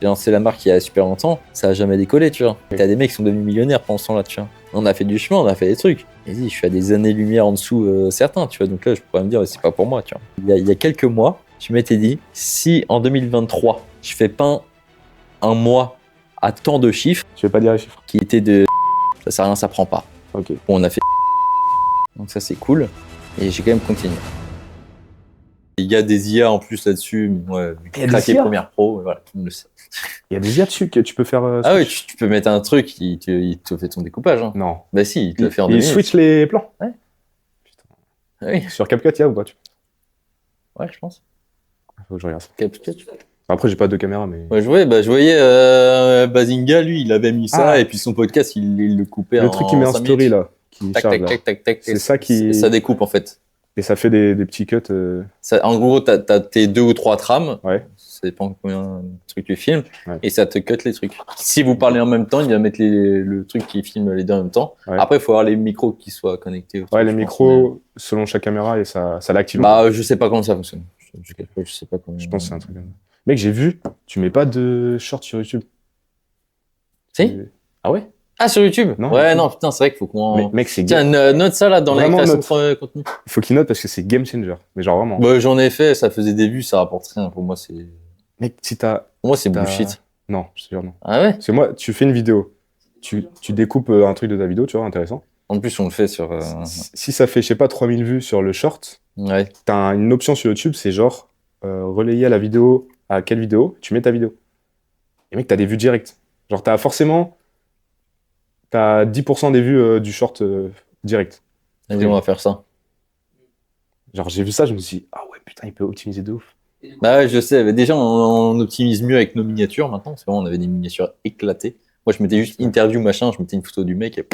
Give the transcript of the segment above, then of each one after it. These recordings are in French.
J'ai lancé la marque il y a super longtemps, ça a jamais décollé, tu vois. T'as des mecs qui sont devenus millionnaires pendant ce temps-là, tu vois. On a fait du chemin, on a fait des trucs. Vas-y, je suis à des années-lumière en dessous certains, tu vois. Donc là, je pourrais me dire, c'est pas pour moi, tu vois. Il y a quelques mois, je m'étais dit, si en 2023, je fais pas un mois à tant de chiffres, Je vais pas dire les chiffres. qui étaient de ça sert à rien, ça prend pas. Ok. Bon, on a fait donc ça c'est cool et j'ai quand même continué. Il y a des IA en plus là-dessus, ouais, Il y a des craquer IA Premiere Pro, voilà, tout le monde le sait. Il y a des IA dessus que tu peux faire. Ah oui, Switch. tu peux mettre un truc, il te fait ton découpage. Hein. Non. Bah si, il te le fait en 2 Il minutes. switch les plans. Ouais. Putain. Ah oui, Sur CapCut, il y a ou pas ouais, je pense. Faut que je regarde ça. CapCut. Après, j'ai pas de caméra, mais. Ouais, je voyais Bazinga, lui, il avait mis ça, Ah. et puis son podcast, il le coupait Le en truc qui met en 5 story minutes. là, qui Tac, charge tac, là. tac, tac, tac. C'est ça qui. Ça découpe en fait. Et ça fait des petits cuts. Ça, en gros, t'as tes 2 ou 3 trames. Ouais. Ça dépend combien de trucs tu filmes. Ouais. Et ça te cut les trucs. Si vous parlez en même temps, il va mettre le truc qui filme les deux en même temps. Ouais. Après, il faut avoir les micros qui soient connectés. Ouais, les micros, selon chaque caméra, et ça l'active. Bah, je sais pas comment ça fonctionne. Je sais pas comment. Je pense que c'est un truc comme ça. Mec, j'ai vu, tu mets pas de short sur YouTube. Si? Ah ouais? Ah, sur YouTube? Non, ouais, YouTube. non, putain, c'est vrai qu'il faut qu'on. Mais, mec, c'est Tiens, note ça là dans la Vraiment, création de contenu. Il faut qu'il note parce que c'est game changer. Mais genre vraiment. Bah, j'en ai fait, ça faisait des vues, ça rapporte rien. Pour moi, c'est Mec, si t'as. bullshit. Non, je te jure, non. Ah ouais? Parce que moi, tu fais une vidéo, tu découpes un truc de ta vidéo, tu vois, intéressant. En plus, on le fait sur. Si ça fait, je sais pas, 3000 vues sur le short, Ouais. t'as une option sur YouTube, c'est genre relayer à la vidéo, à quelle vidéo, tu mets ta vidéo. Et mec, t'as des vues directes. Genre, t'as 10% des vues du short direct. Vas-y, on va faire ça. Genre, j'ai vu ça, je me suis dit, ah ouais, putain, il peut optimiser de ouf. Bah ouais, je sais. Mais déjà, on optimise mieux avec nos miniatures maintenant. Parce qu'avant, on avait des miniatures éclatées. Moi, je mettais juste interview, machin, je mettais une photo du mec et.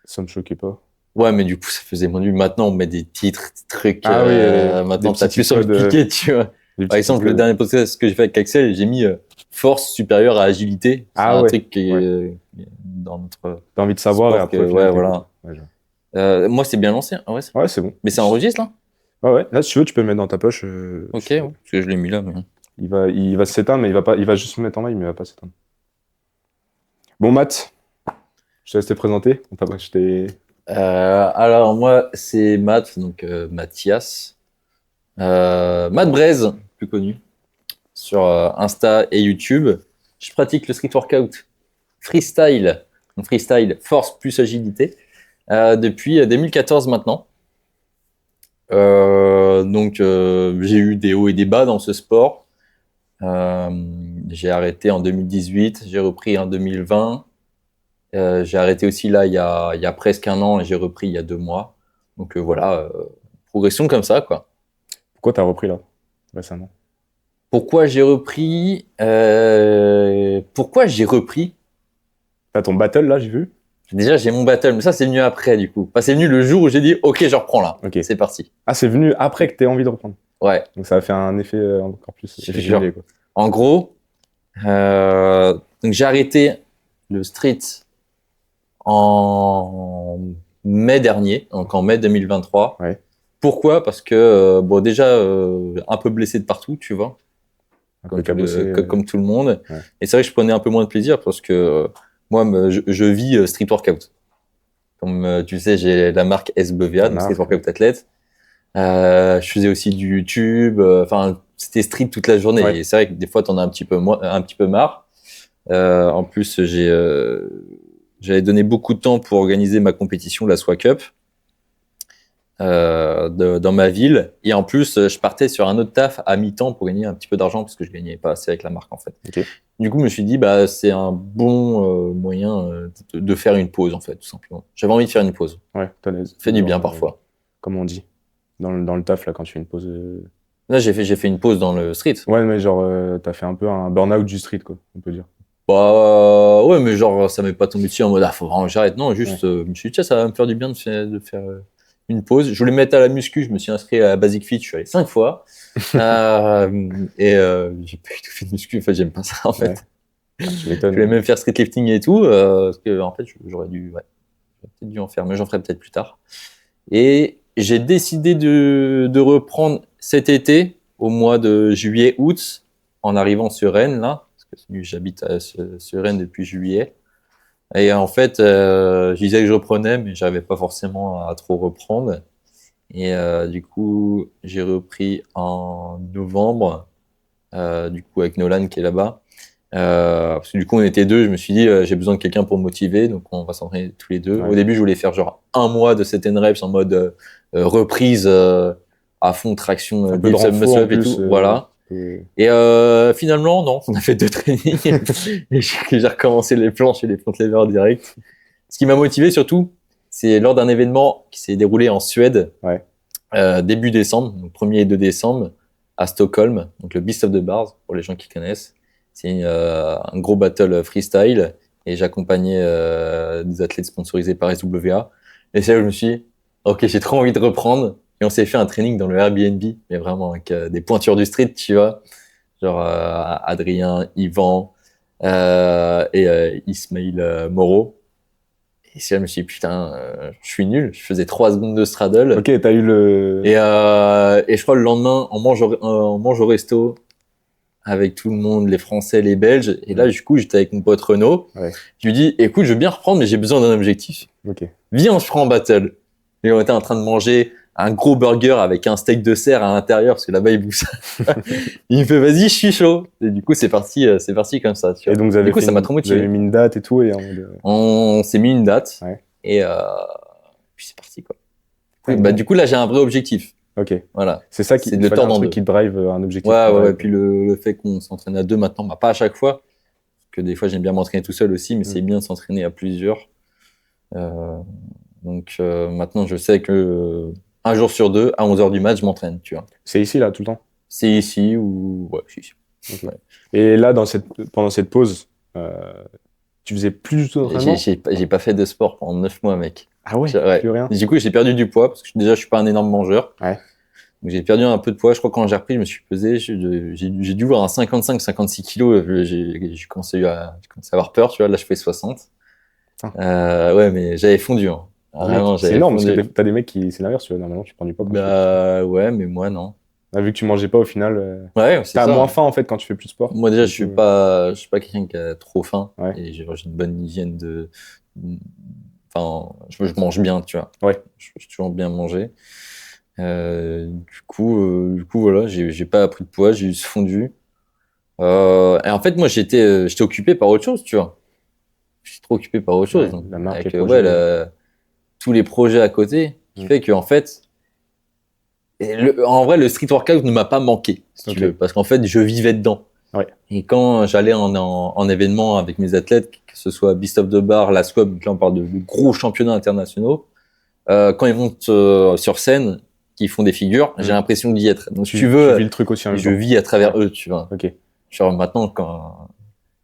Ça me choquait pas. Ouais, mais du coup, ça faisait moins de vues. Maintenant, on met des titres, des trucs. Ah oui, maintenant, des t'as petits plus sur le titres de- piqué, tu vois. Par exemple, le dernier podcast que j'ai fait avec Axel, j'ai mis force supérieure à agilité. C'est Ah un ouais, truc qui est ouais. dans notre. T'as envie de savoir sport et après. que- au final, ouais, t'écoutes. voilà. Ouais, genre. Moi, c'est bien lancé. Ah ouais, Ouais, c'est bon. mais ça enregistre là? Ouais, ouais. Là, si tu veux, tu peux le mettre dans ta poche. Ok, ouais. Parce que je l'ai mis là. Mais... Il va s'éteindre, mais il va juste se mettre en live, mais il va pas s'éteindre. Bon, Matt, je te laisse te présenter. alors, moi, c'est Matt, donc Mathias. Matt Braise, plus connu, sur Insta et YouTube. Je pratique le street workout freestyle, donc freestyle force plus agilité, depuis 2014 maintenant. Donc, j'ai eu des hauts et des bas dans ce sport. J'ai arrêté en 2018, j'ai repris en 2020. J'ai arrêté aussi là il y a presque 1 an et j'ai repris il y a 2 mois. Donc voilà, progression comme ça, quoi. Pourquoi t'as repris là, récemment? Pourquoi j'ai repris T'as ton battle là, j'ai vu. Déjà, j'ai mon battle, mais ça, c'est venu après, du coup. Enfin, c'est venu le jour où j'ai dit, OK, je reprends là. Ok. C'est parti. Ah, c'est venu après que t'aies envie de reprendre. Ouais. Donc ça a fait un effet encore plus. Je te Effet jure. cumulé, quoi. En gros, donc j'ai arrêté le street en mai dernier, donc en mai 2023. Ouais. Pourquoi? Parce que, bon, déjà, un peu blessé de partout, tu vois. Un peu cabossé. Comme tout le monde. Ouais. Et c'est vrai que je prenais un peu moins de plaisir parce que moi, je vis street workout. Comme tu sais, j'ai la marque SBVA, donc Street Workout Athlète. Je faisais aussi du YouTube. Enfin, c'était street toute la journée. Ouais. Et c'est vrai que des fois, t'en as un petit peu marre. En plus, j'avais donné beaucoup de temps pour organiser ma compétition, la SWA Cup. Dans ma ville, et en plus je partais sur un autre taf à mi-temps pour gagner un petit peu d'argent parce que je gagnais pas assez avec la marque en fait. Ok. Du coup je me suis dit bah c'est un bon moyen de faire une pause en fait, tout simplement. J'avais envie de faire une pause. Ouais, Fait du bien parfois. Comme on dit. Dans le taf là, quand tu fais une pause. Là j'ai fait une pause dans le street. Ouais, mais genre t'as fait un peu un burn-out du street, quoi, on peut dire. Bah ouais, mais genre ça m'est pas tombé dessus en mode ah faut vraiment que j'arrête. Non, juste je me suis dit tiens ça va me faire du bien de faire une pause. Je voulais mettre à la muscu, je me suis inscrit à Basic Fit, je suis allé 5 fois. J'ai pas du tout fait de muscu, en fait, j'aime pas ça, en fait. Ouais. Tu Je m'étonnes. voulais même faire street lifting et tout, parce que, en fait, j'aurais peut-être dû en faire, mais j'en ferai peut-être plus tard. Et j'ai décidé de reprendre cet été, au mois de juillet-août, en arrivant sur Rennes, là, parce J'habite sur Rennes depuis juillet. Et en fait, je disais que je reprenais, mais j'arrivais pas forcément à trop reprendre. Et du coup, j'ai repris en novembre, du coup avec Nolan qui est là-bas. Parce que du coup, on était deux. Je me suis dit, j'ai besoin de quelqu'un pour me motiver, donc on va s'entraîner tous les deux. Ouais. Au début, je voulais faire genre un mois de 7 reps en mode reprise à fond, traction, Un peu de biceps, renfort muscle en up et plus, tout. Voilà. Et finalement, non, on a fait 2 trainings et j'ai recommencé les planches et les front levers direct. Ce qui m'a motivé surtout, c'est lors d'un événement qui s'est déroulé en Suède, Ouais. début décembre, donc 1er et 2 décembre, à Stockholm, donc le Beast of the Bars, pour les gens qui connaissent. C'est un gros battle freestyle et j'accompagnais des athlètes sponsorisés par SWA. Et c'est là où je me suis dit, ok, j'ai trop envie de reprendre. Et on s'est fait un training dans le Airbnb, mais vraiment avec des pointures du street, tu vois. Genre Adrien, Yvan et Ismail Moreau. Et c'est là je me suis dit, putain, je suis nul. Je faisais 3 secondes de straddle. Ok, t'as eu le... Et je crois le lendemain, on mange au resto avec tout le monde, les Français, les Belges. Et là, du coup, j'étais avec mon pote Renaud. Ouais. Je lui dis, écoute, je veux bien reprendre, mais j'ai besoin d'un objectif. Ok. Viens, on se fera en battle. Et on était en train de manger un gros burger avec un steak de cerf à l'intérieur, parce que là-bas, il bouge. Il me fait, vas-y, je suis chaud. Et du coup, c'est parti comme ça. Tu vois. Et donc, vous avez, du coup, fait ça m'a une- trop vous motivé. avez mis une date et tout, et en mode... On s'est mis une date. Ouais. Et puis c'est parti, quoi. Ouais, Bah, bon. du coup, là, j'ai un vrai objectif. Ok. Voilà. C'est ça qui C'est de il le fallait tordre un en truc deux. qui drive un objectif. Ouais, qui ouais, drive. ouais. Puis le fait qu'on s'entraîne à deux maintenant, bah, pas à chaque fois. Parce que des fois, j'aime bien m'entraîner tout seul aussi, mais c'est bien de s'entraîner à plusieurs. Donc maintenant, je sais que un jour sur deux, à 11h du match, je m'entraîne, tu vois. C'est ici, là, tout le temps. C'est ici ou... Ouais, c'est ici. Ok. Ouais. Et là, pendant cette pause, tu faisais plus du tout d'entraînement? J'ai pas fait de sport pendant 9 mois, mec. Ah ouais, Ouais. plus rien. Du coup, j'ai perdu du poids, parce que déjà, je suis pas un énorme mangeur. Ouais. Donc j'ai perdu un peu de poids. Je crois que quand j'ai repris, je me suis pesé. J'ai dû voir un 55-56 kilos. J'ai commencé à avoir peur, tu vois. Là, je fais 60. Ouais, mais j'avais fondu. Hein. Vraiment, c'est énorme, parce que t'as des mecs qui, c'est l'inverse, tu vois. Normalement, tu prends du poids. Bah ouais, mais moi, non. Vu que tu mangeais pas, au final, Ouais, c'est t'as ça. moins faim, en fait, quand tu fais plus de sport. Moi, déjà, Donc, je suis pas quelqu'un qui a trop faim. Ouais. Et j'ai une bonne hygiène de... Enfin, je mange bien, tu vois. Ouais. Je toujours bien manger. Du coup, voilà, j'ai pas pris de poids, j'ai juste fondu. Et en fait, moi, j'étais occupé par autre chose, tu vois. J'étais trop occupé par autre chose. Ouais, Donc, la marque, avec les projets. tous les projets à côté, qui fait que en fait, en vrai, le street workout ne m'a pas manqué, si tu veux, parce qu'en fait, je vivais dedans. Ouais. Et quand j'allais en événement avec mes athlètes, que ce soit Beast of the Bar, la Squab, donc là on parle de gros championnats internationaux, quand ils montent sur scène, qu'ils font des figures, j'ai l'impression d'y être. Donc, si tu veux, vis le truc aussi en même je temps. vis à travers eux, tu vois. Ok. Genre maintenant, quand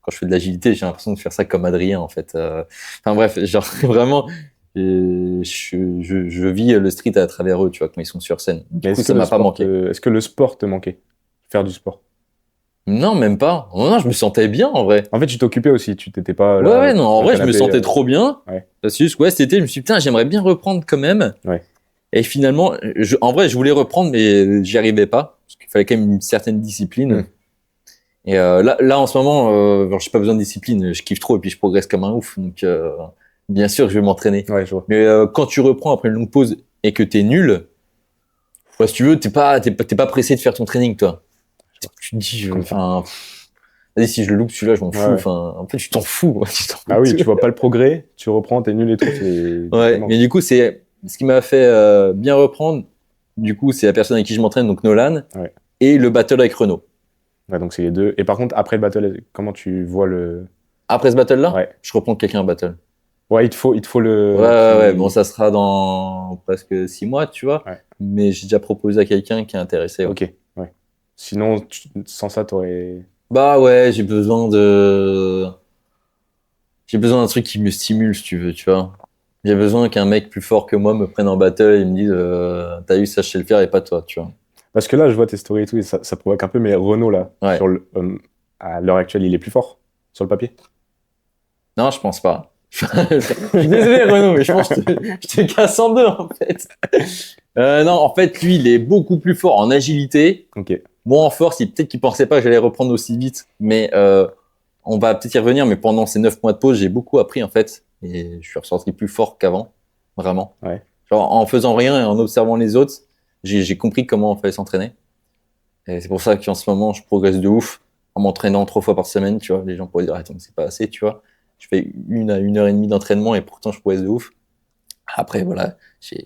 je fais de l'agilité, j'ai l'impression de faire ça comme Adrien, en fait. Enfin bref, genre vraiment, je vis le street à travers eux, tu vois, quand ils sont sur scène. Du coup, ça m'a pas manqué. Est-ce que le sport te manquait? Faire du sport? Non, même pas. Non, je me sentais bien, en vrai. En fait, tu t'occupais aussi, tu t'étais pas là. Ouais, non, en vrai, je me sentais trop bien. Ouais. Parce que, cet été, je me suis dit, putain, j'aimerais bien reprendre quand même. Ouais. Et finalement, en vrai, je voulais reprendre, mais j'y arrivais pas. Parce qu'il fallait quand même une certaine discipline. Et là, en ce moment, j'ai pas besoin de discipline. Je kiffe trop et puis je progresse comme un ouf. Donc, bien sûr, je vais m'entraîner. Ouais, je vois. Mais quand tu reprends après une longue pause et que t'es nul, si tu veux, t'es pas pressé de faire ton training, toi. Tu te dis, vas-y, si je le loupe celui-là, je m'en fous. Enfin, en fait, tu t'en fous. Ah oui, tu vois pas le progrès, tu reprends, t'es nul et tout. Ouais, mais du coup, c'est ce qui m'a fait bien reprendre. Du coup, c'est la personne avec qui je m'entraîne, donc Nolan, et le battle avec Renaud. Ouais, donc c'est les deux. Et par contre, après le battle, comment tu vois le... Après ce battle-là, ouais. Je reprends quelqu'un en battle. Ouais, il te faut le... Ouais, bon, ça sera dans presque 6 mois, tu vois. Ouais. Mais j'ai déjà proposé à quelqu'un qui est intéressé. Ouais. Ok, ouais. Sinon, sans ça, t'aurais... Bah ouais, j'ai besoin d'un truc qui me stimule, si tu veux, tu vois. J'ai besoin qu'un mec plus fort que moi me prenne en battle et me dise t'as eu ça, je sais le faire et pas toi, tu vois. Parce que là, je vois tes stories et tout, et ça provoque un peu, mais Renaud, là, à l'heure actuelle, il est plus fort sur le papier? Non, je pense pas. Je suis désolé, Renaud, mais je pense que je te casse en deux, en fait. Non, en fait, lui, il est beaucoup plus fort en agilité. Ok. Moi, en force, peut-être qu'il pensait pas que j'allais reprendre aussi vite, mais on va peut-être y revenir, mais pendant ces 9 mois de pause, j'ai beaucoup appris, en fait. Et je suis ressorti plus fort qu'avant. Vraiment. Ouais. Genre, en faisant rien et en observant les autres, j'ai compris comment il fallait s'entraîner. Et c'est pour ça qu'en ce moment, je progresse de ouf en m'entraînant 3 fois par semaine, tu vois. Les gens pourraient dire, attends, c'est pas assez, tu vois. Je fais 1 à 1h30 d'entraînement et pourtant, je progresse de ouf. Après, voilà.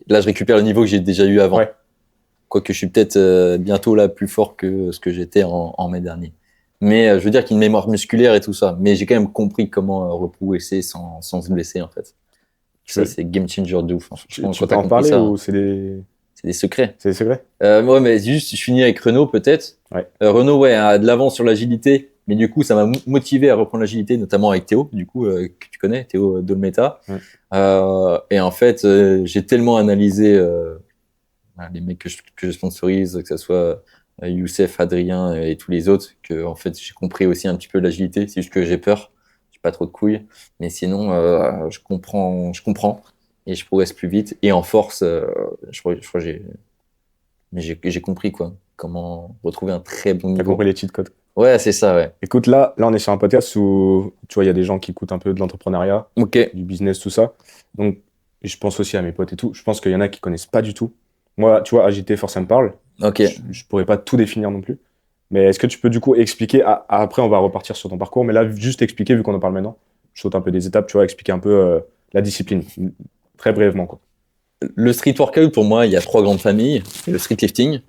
Là, je récupère le niveau que j'ai déjà eu avant. Ouais. Quoique je suis peut-être bientôt là plus fort que ce que j'étais en mai dernier. Mais je veux dire qu'il y a une mémoire musculaire et tout ça. Mais j'ai quand même compris comment reprogresser sans se blesser, en fait. Ça, c'est game changer de ouf. Hein. Tu Quand peux t'as en compris parler ça, ou c'est des secrets. secrets? Ouais, mais juste, je finis avec Renault, peut-être. Ouais. Renault, ouais, a de l'avance sur l'agilité. Mais du coup, ça m'a motivé à reprendre l'agilité, notamment avec Théo, du coup, que tu connais, Théo Dolmeta. Ouais. Et en fait, j'ai tellement analysé les mecs que je sponsorise, que ce soit Youssef, Adrien et tous les autres, que en fait, j'ai compris aussi un petit peu l'agilité. C'est juste que j'ai peur. J'ai pas trop de couilles. Mais sinon, je comprends et je progresse plus vite. Et en force, je crois que j'ai compris quoi, comment retrouver un très bon T'as niveau. compris les cheat codes. Ouais, c'est ça, ouais. Écoute, là, on est sur un podcast où, tu vois, il y a des gens qui écoutent un peu de l'entrepreneuriat, Ok. du business, tout ça. Donc, je pense aussi à mes potes et tout. Je pense qu'il y en a qui connaissent pas du tout. Moi, tu vois, agilité, force, ça me parle. Ok. Je pourrais pas tout définir non plus. Mais est-ce que tu peux du coup expliquer, après on va repartir sur ton parcours, mais là, juste expliquer, vu qu'on en parle maintenant, je saute un peu des étapes, tu vois, expliquer un peu la discipline, très brièvement, quoi. Le street workout, pour moi, il y a 3 grandes familles. Il y a le street lifting,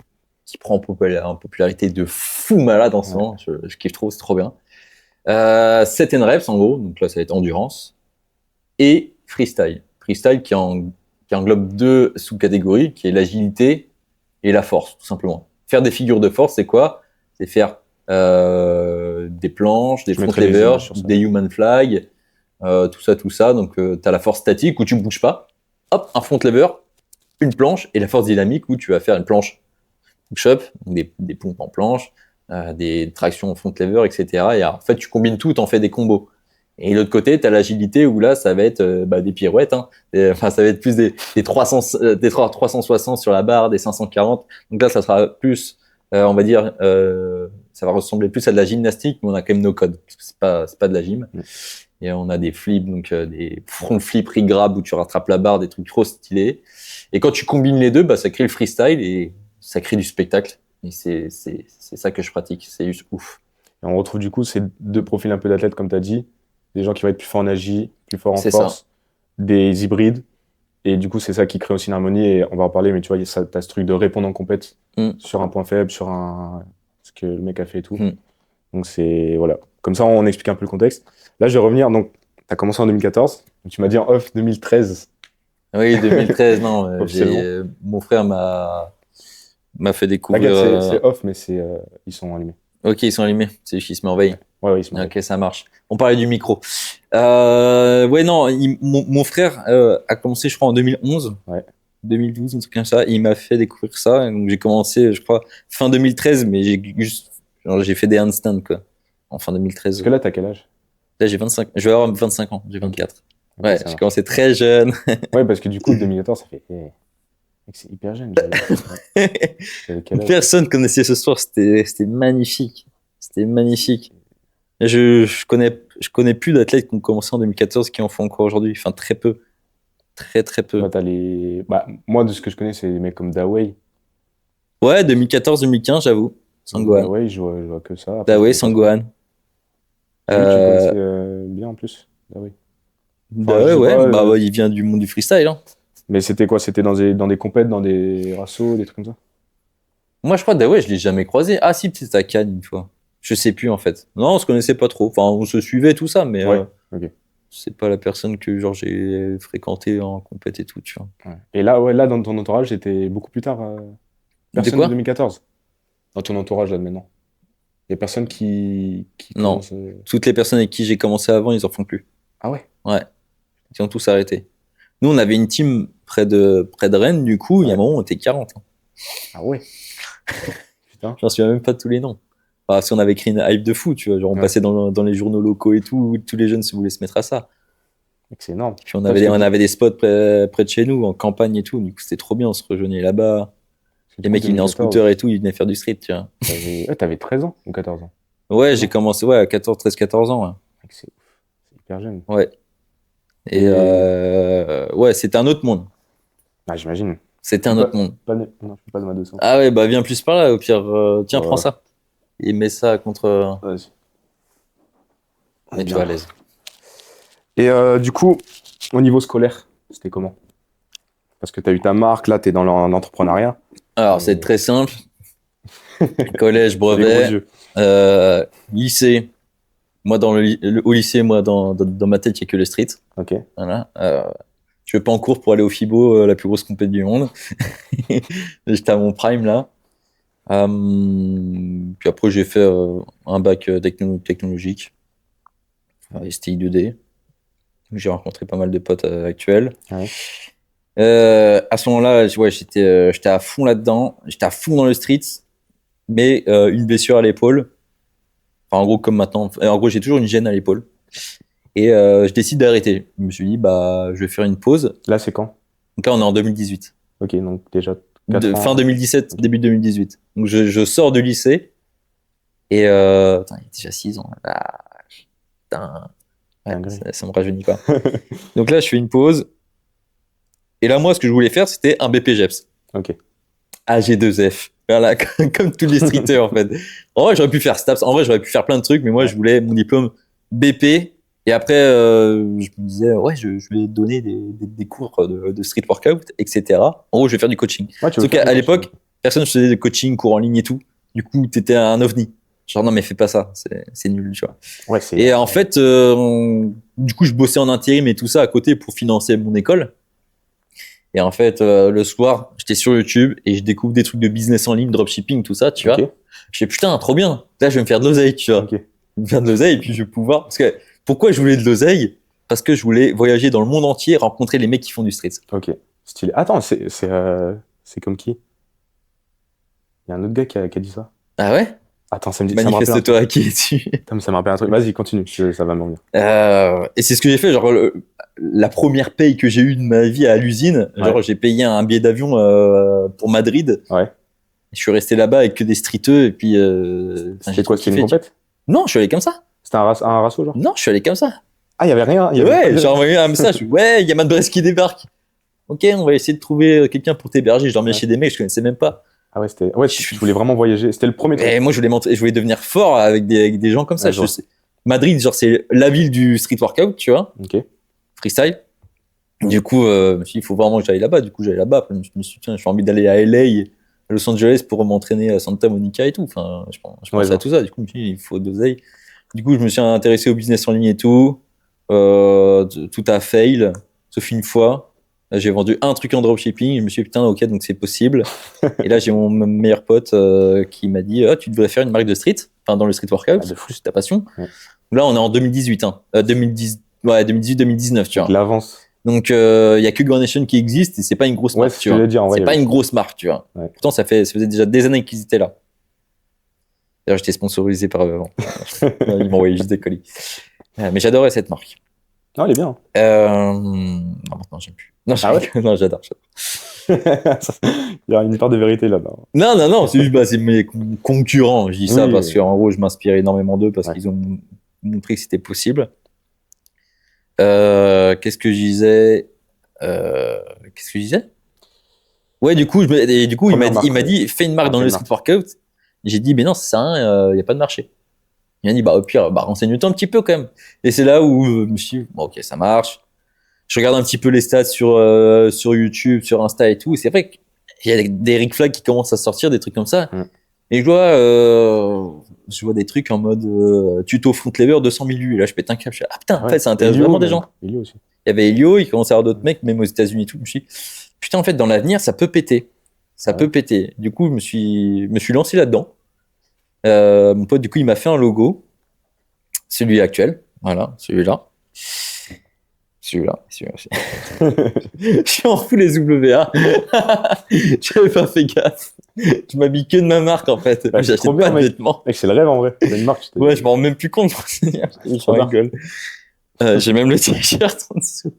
qui prend en popularité de fou malade en ce moment. Je kiffe trop, c'est trop bien. 7 and reps, en gros. Donc là, ça va être endurance. Et freestyle. Freestyle qui englobe 2 sous-catégories, qui est l'agilité et la force, tout simplement. Faire des figures de force, c'est quoi? C'est faire des planches, des front mettrai des levers, images sur ça. des human flag, tout ça. Donc, tu as la force statique où tu bouges pas. Hop, un front lever, une planche, et la force dynamique où tu vas faire une planche push-up, des pompes en planche, des tractions en front lever, etc. Et en fait, tu combines tout, t'en fais des combos. Et de l'autre côté, tu as l'agilité où là, ça va être des pirouettes. Hein. Enfin, ça va être plus des 360 sur la barre, des 540. Donc là, ça sera plus, on va dire, ça va ressembler plus à de la gymnastique, mais on a quand même nos codes. Parce que c'est pas de la gym. Et on a des flips, donc des front flip, rig grab où tu rattrapes la barre, des trucs trop stylés. Et quand tu combines les deux, bah, ça crée le freestyle et ça crée du spectacle. Et c'est ça que je pratique. C'est juste ouf. Et on retrouve du coup ces 2 profils un peu d'athlètes, comme tu as dit, des gens qui vont être plus forts en agi, plus forts en force, des hybrides. Et du coup, c'est ça qui crée aussi une harmonie. Et on va en parler, mais tu vois, tu as ce truc de répondre en compète sur un point faible, sur ce que le mec a fait et tout. Donc, c'est. Voilà. Comme ça, on explique un peu le contexte. Là, je vais revenir. Donc, tu as commencé en 2014. Donc, tu m'as dit en off 2013. Oui, 2013, non. Mon frère m'a fait découvrir. Regarde, c'est off, mais ils sont allumés. Ok, ils sont allumés. C'est juste qu'ils se me réveillent. Ouais, ils se mettent. Ok, ça marche. On parlait du micro. Ouais, non, mon frère a commencé, je crois, en 2011. Ouais. 2012, un truc comme ça. Il m'a fait découvrir ça. Donc, j'ai commencé, je crois, fin 2013, mais j'ai fait des handstands, quoi. En fin 2013. Parce que là, t'as quel âge? Là, j'ai 25. Je vais avoir 25 ans. J'ai 24. Okay, ouais, j'ai commencé très jeune. Ouais, parce que du coup, 2014, ça fait. Mec, c'est hyper jeune. Personne connaissait ce sport. C'était magnifique. C'était magnifique. Je connais plus d'athlètes qui ont commencé en 2014 qui en font encore aujourd'hui. Enfin, très peu. Très, très peu. Moi, de ce que je connais, c'est des mecs comme Dawei. Ouais, 2014-2015, j'avoue. Sangwan. Dawei, je vois que ça. Dawei, Sangwan. Tu connaissais bien en plus, Dawei. Dawei, ouais. Il vient du monde du freestyle. Hein. Mais c'était quoi? C'était dans des compètes, dans des rassos, des trucs comme ça? Moi, je crois que Dawei, je l'ai jamais croisé. Ah, si, peut-être à Cannes une fois. Je sais plus, en fait. Non, on se connaissait pas trop. Enfin, on se suivait, tout ça, mais ok. C'est pas la personne que genre j'ai fréquenté en compète et tout, tu vois. Ouais. Et là, dans ton entourage, j'étais beaucoup plus tard. Personne de 2014. Dans ton entourage, là, de maintenant. Il y a personne qui non. commence... Toutes les personnes avec qui j'ai commencé avant, ils en font plus. Ah ouais? Ouais. Ils ont tous arrêté. Nous, on avait une team près de Rennes, du coup, il y a un moment, on était 40. Hein. Ah ouais? Putain. J'en souviens même pas de tous les noms. Enfin, si on avait créé une hype de fou, tu vois, genre on passait dans les journaux locaux et tout, tous les jeunes se voulaient se mettre à ça. C'est énorme. Puis on avait des spots près de chez nous, en campagne et tout, du coup c'était trop bien, on se rejoignait là-bas. Les mecs, ils venaient en scooter et tout, ils venaient faire du street, tu vois. T'avais 13 ans ou 14 ans? Ouais, j'ai commencé à 13-14 ans. Ouais. C'est ouf. C'est hyper jeune. Ouais. Et ouais, c'était un autre monde. Ah, j'imagine. C'était un autre monde. Non, je fais pas de ma 200. Ah ouais, bah viens plus par là, au pire. Tiens, Ouais. prends ça. Et mets ça contre. Vas-y. Mets-toi à l'aise. Et du coup, au niveau scolaire, c'était comment? Parce que tu as eu ta marque, là, tu es dans l'entrepreneuriat. Alors, c'est très simple. Collège, Les gros brevet, yeux. lycée. Moi, au lycée, moi, dans ma tête, il n'y a que le street. Ok. Voilà. Je vais pas en cours pour aller au FIBO, la plus grosse compète du monde. J'étais à mon prime, là. Puis après, j'ai fait un bac technologique. STI 2D. J'ai rencontré pas mal de potes actuels. Ouais. À ce moment-là, ouais, j'étais à fond là-dedans. J'étais à fond dans le street, mais une blessure à l'épaule. Enfin, en gros, comme maintenant. En gros, j'ai toujours une gêne à l'épaule. Et je décide d'arrêter. Je me suis dit, bah, je vais faire une pause. Là, c'est quand? Donc là, on est en 2018. Ok, donc déjà 4 ans. Fin 2017, début 2018. Donc je sors du lycée. Et putain, il y a déjà 6 ans. Ah, putain. Ouais, ça me rajeunit pas. Donc là, je fais une pause. Et là, moi, ce que je voulais faire, c'était un BPGEPS. Ok. AG2F. Voilà, comme tous les streeters, en fait. En vrai, j'aurais pu faire STAPS. En vrai, j'aurais pu faire plein de trucs, mais moi, je voulais mon diplôme BP. Et après, je me disais, ouais, je vais donner des cours de street workout, etc. En gros, je vais faire du coaching. Ouais, Sauf qu'à l'époque, personne ne faisait de coaching, cours en ligne et tout. Du coup, t'étais un ovni. Genre, non, mais fais pas ça. C'est nul, tu vois. Ouais, et en fait, du coup, je bossais en intérim et tout ça à côté pour financer mon école. Et en fait, le soir, j'étais sur YouTube et je découvre des trucs de business en ligne, dropshipping, tout ça, tu vois. Je fais putain, trop bien. Là, je vais me faire de l'oseille, tu vois. Je vais me faire de l'oseille et puis je vais pouvoir. Parce que pourquoi je voulais de l'oseille? Parce que je voulais voyager dans le monde entier, rencontrer les mecs qui font du street. Ok, stylé. Attends, c'est comme qui? Il y a un autre gars qui a dit ça. Ah ouais? Attends, ça me dit. Manifeste-toi à qui es-tu? Ça me rappelle un truc. Vas-y, continue, ça va me revenir. Et c'est ce que j'ai fait. Genre, la première paye que j'ai eue de ma vie à l'usine, genre, j'ai payé un billet d'avion pour Madrid. Ouais. Je suis resté là-bas avec que des streeteux et puis. C'était quoi? C'était une compète? Non, je suis allé comme ça. C'était un rasso, genre? Non, je suis allé comme ça. Ah, il y avait rien. Ouais, j'ai envoyé un message. Ouais, il y a Matt Brest qui débarque. Ok, on va essayer de trouver quelqu'un pour t'héberger. Je dormais chez des mecs, je connaissais même pas. Ah ouais, tu voulais vraiment voyager. C'était le premier truc. Et moi, je voulais devenir fort avec des gens comme ça. Madrid, genre, c'est la ville du street workout, tu vois. Ok. Freestyle. Du coup, je me suis dit, il faut vraiment que j'aille là-bas. Du coup, j'allais là-bas. Après, je me suis dit, tiens, j'ai envie d'aller à LA, à Los Angeles pour m'entraîner à Santa Monica et tout. Enfin, je pense à tout ça. Du coup, je me suis dit, il faut d'oseille. Du coup, je me suis intéressé au business en ligne et tout. Tout a fail, sauf une fois. J'ai vendu un truc en dropshipping. Je me suis dit, putain, ok, donc c'est possible. Et là, j'ai mon meilleur pote qui m'a dit, tu devrais faire une marque de street, enfin, dans le street workout. C'est ta passion. Ouais. Là, on est en 2018, hein. 2018-2019, tu vois. L'avance. Donc, il y a que Grand Nation qui existe et c'est pas une grosse marque, tu vois. C'est pas une grosse marque, tu vois. Ouais. Pourtant, ça faisait déjà des années qu'ils étaient là. D'ailleurs, j'étais sponsorisé par eux avant. Ils m'envoyaient juste des colis. Mais j'adorais cette marque. Non, elle est bien. Non, maintenant, j'aime plus. Non, non, j'adore. Il y a une part de vérité là-bas. Non, c'est juste, c'est mes concurrents. Je dis ça parce qu'en gros, je m'inspire énormément d'eux parce qu'ils ont montré que c'était possible. Qu'est-ce que je disais Ouais, du coup, il m'a dit, fais une marque dans le street workout. J'ai dit, mais non, c'est ça, il n'y a pas de marché. Il m'a dit, au pire, renseigne-toi un petit peu quand même. Et c'est là où je me suis dit, ok, ça marche. Je regarde un petit peu les stats sur YouTube, sur Insta et tout. Et c'est vrai qu'il y a des rig flags qui commencent à sortir, des trucs comme ça. Et je vois des trucs en mode tuto front lever 200 000 vues. Et là, je pète un câble. Ah putain, en fait, ça intéresse vraiment des gens. Elio aussi. Il y avait Elio, il commençait à avoir d'autres mecs, même aux États-Unis et tout. Je me suis dit, putain, en fait, dans l'avenir, ça peut péter. Ça peut péter. Du coup, je me suis lancé là-dedans. Mon pote, du coup, il m'a fait un logo. Celui actuel. Voilà, celui-là. Celui-là. Je suis en fou les WA. J'avais pas fait gaffe. Je m'habille que de ma marque, en fait. J'achète pas de vêtements. Mec, c'est le rêve, en vrai. C'est une marque. Ouais, je m'en rends même plus compte. Je rigole. J'ai même le t-shirt en dessous.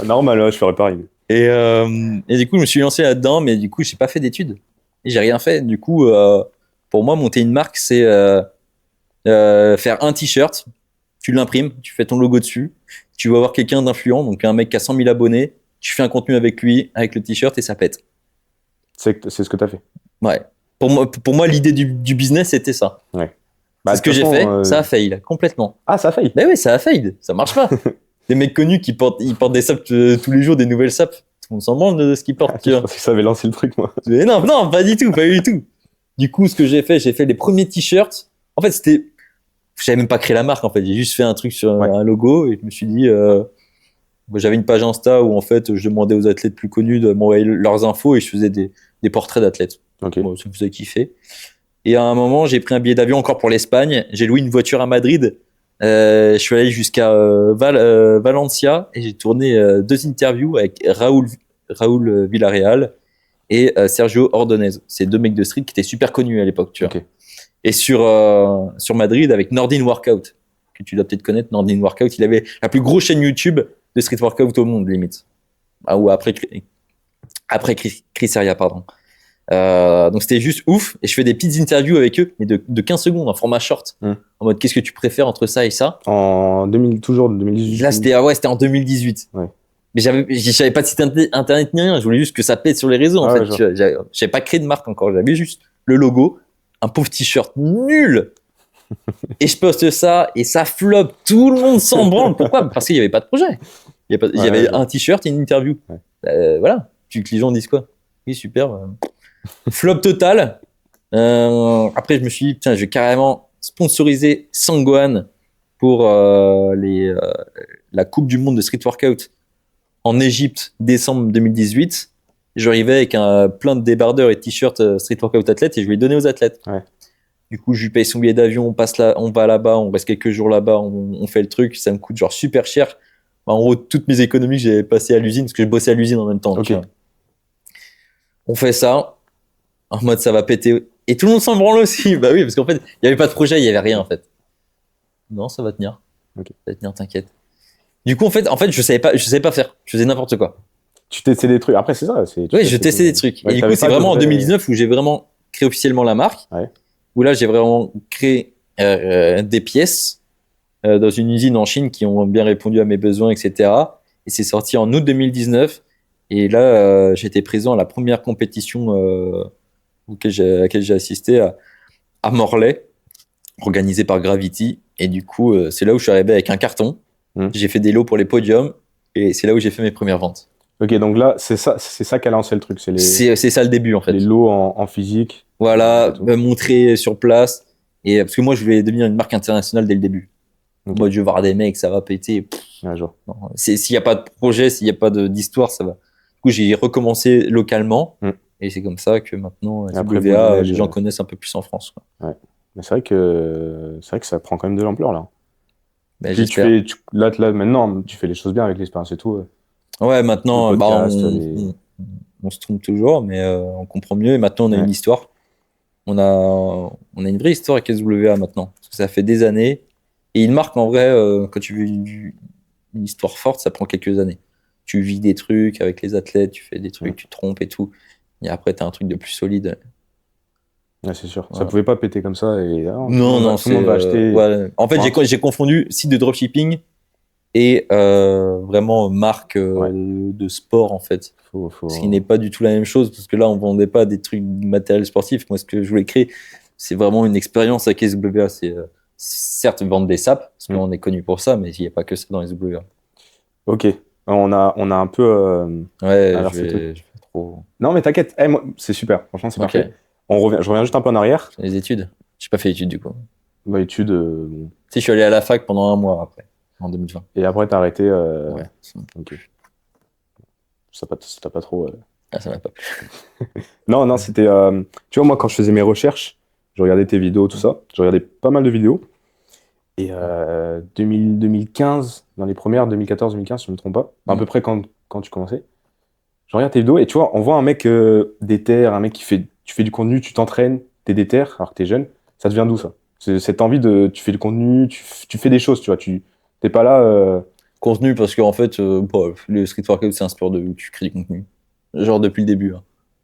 Normal, je ferais pareil. Et du coup, je me suis lancé là-dedans, mais du coup, j'ai pas fait d'études. Et j'ai rien fait. Du coup, pour moi, monter une marque, c'est faire un t-shirt, tu l'imprimes, tu fais ton logo dessus, tu vas avoir quelqu'un d'influent, donc un mec qui a 100 000 abonnés, tu fais un contenu avec lui, avec le t-shirt et ça pète. C'est ce que tu as fait. Ouais. Pour moi, l'idée du business, c'était ça. Ouais. C'est ce que j'ai fait, ça a fail, complètement. Ah, ça a fail. Ben oui, ça a fail, ça marche pas. Des mecs connus qui portent des sapes tous les jours, des nouvelles sapes. On s'en branle de ce qu'ils portent. Je pensais que ça avait lancé le truc, moi. Mais non, pas du tout. Du coup, ce que j'ai fait les premiers t-shirts. En fait, j'avais même pas créé la marque, en fait. J'ai juste fait un truc sur un logo et je me suis dit, j'avais une page Insta où, en fait, je demandais aux athlètes plus connus de m'envoyer leurs infos et je faisais des portraits d'athlètes. Okay. Bon, ça me faisait kiffer. Et à un moment, j'ai pris un billet d'avion encore pour l'Espagne. J'ai loué une voiture à Madrid. Je suis allé jusqu'à Valencia et j'ai tourné 2 interviews avec Raoul Villarreal et Sergio Ordonez. C'est 2 mecs de street qui étaient super connus à l'époque, tu vois. Okay. Et sur Madrid avec Nordin Workout, que tu dois peut-être connaître. Nordin Workout, il avait la plus grosse chaîne YouTube de street workout au monde, limite. Ou après Chris Aria, pardon. Donc c'était juste ouf et je fais des petites interviews avec eux mais de 15 secondes en format short en mode qu'est-ce que tu préfères entre ça et ça toujours 2018 là c'était en 2018 mais j'avais pas de site internet ni rien, je voulais juste que ça pète sur les réseaux en fait. J'avais pas créé de marque encore, j'avais juste le logo, un pauvre t-shirt nul et je poste ça et ça flop, tout le monde s'en branle. Pourquoi? Parce qu'il y avait pas de projet, il y avait un t-shirt et une interview. Voilà, que les gens disent quoi? Oui, super. Flop total. Après, je me suis dit, tiens, je vais carrément sponsoriser Sangwan pour la Coupe du Monde de Street Workout en Égypte, décembre 2018. J'arrivais avec plein de débardeurs et t-shirts Street Workout athlètes et je vais les donner aux athlètes. Ouais. Du coup, je lui paye son billet d'avion, on va là-bas, on reste quelques jours là-bas, on fait le truc. Ça me coûte genre super cher. En gros, toutes mes économies que j'avais passées à l'usine, parce que je bossais à l'usine en même temps. Okay. On fait ça. En mode ça va péter et tout le monde s'en branle aussi. Bah oui, parce qu'en fait il y avait pas de projet, il y avait rien en fait. Non, ça va tenir. Okay. Ça va tenir, t'inquiète. Du coup en fait je savais pas faire, je faisais n'importe quoi. Tu testais des trucs. Après c'est ça, oui, je testais des trucs. Et du coup c'est vraiment en 2019 où j'ai vraiment créé officiellement la marque. Ouais. Où là j'ai vraiment créé des pièces dans une usine en Chine qui ont bien répondu à mes besoins, etc. Et c'est sorti en août 2019. Et là j'étais présent à la première compétition à laquelle j'ai assisté à Morlaix, organisé par Gravity. Et du coup, c'est là où je suis arrivé avec un carton. J'ai fait des lots pour les podiums et c'est là où j'ai fait mes premières ventes. Ok, donc là, c'est ça qui a lancé le truc. C'est ça le début en fait. Les lots en physique. Voilà, me montrer sur place. Et parce que moi, je voulais devenir une marque internationale dès le début. Okay. Moi, je vais voir des mecs, ça va péter. S'il n'y a pas de projet, s'il n'y a pas d'histoire, ça va. Du coup, j'ai recommencé localement. Et c'est comme ça que maintenant, WA, les gens connaissent un peu plus en France. Ouais. Mais c'est vrai que ça prend quand même de l'ampleur là. Ben, là, maintenant, tu fais les choses bien avec l'expérience et tout. Ouais, maintenant, on se trompe toujours, mais on comprend mieux. Et maintenant, on a une histoire. On a une vraie histoire avec SWA maintenant. Parce que ça fait des années. Et une marque, en vrai, quand tu veux une histoire forte, ça prend quelques années. Tu vis des trucs avec les athlètes, tu fais des trucs, tu te trompes et tout. Et après, tu as un truc de plus solide. Ouais, c'est sûr. Voilà. Ça pouvait pas péter comme ça. Et, tout le monde va acheter. En fait, j'ai confondu site de dropshipping et vraiment marque de sport, en fait. Ce qui n'est pas du tout la même chose, parce que là, on vendait pas des trucs de matériel sportif. Moi, ce que je voulais créer, c'est vraiment une expérience avec SWA. C'est certes vendre des sapes, parce qu'on est connu pour ça, mais il n'y a pas que ça dans SWA. Ok. On a un peu. Je vais trop. Non, mais t'inquiète. Moi, c'est super. Franchement, c'est parfait. Je reviens juste un peu en arrière. Les études. J'ai pas fait études du coup. Bah, études. Tu sais, je suis allé à la fac pendant 1 mois après, en 2020. Et après, t'as arrêté. Ouais. Ok. Ça t'a pas trop. Ça m'a pas plu. Non, c'était. Tu vois, moi, quand je faisais mes recherches, je regardais tes vidéos, tout ça. Je regardais pas mal de vidéos. Et 2015, dans les premières, 2014-2015, si je ne me trompe pas, à peu près quand tu commençais, je regarde tes vidéos et tu vois, on voit un mec déter, un mec tu fais du contenu, tu t'entraînes, t'es déter, alors que t'es jeune. Ça te vient d'où ça? C'est cette envie tu fais du contenu, tu fais des choses, tu vois, t'es pas là. Contenu parce qu'en fait, le street workout, c'est un sport où tu crées du contenu. Genre depuis le début. Hein.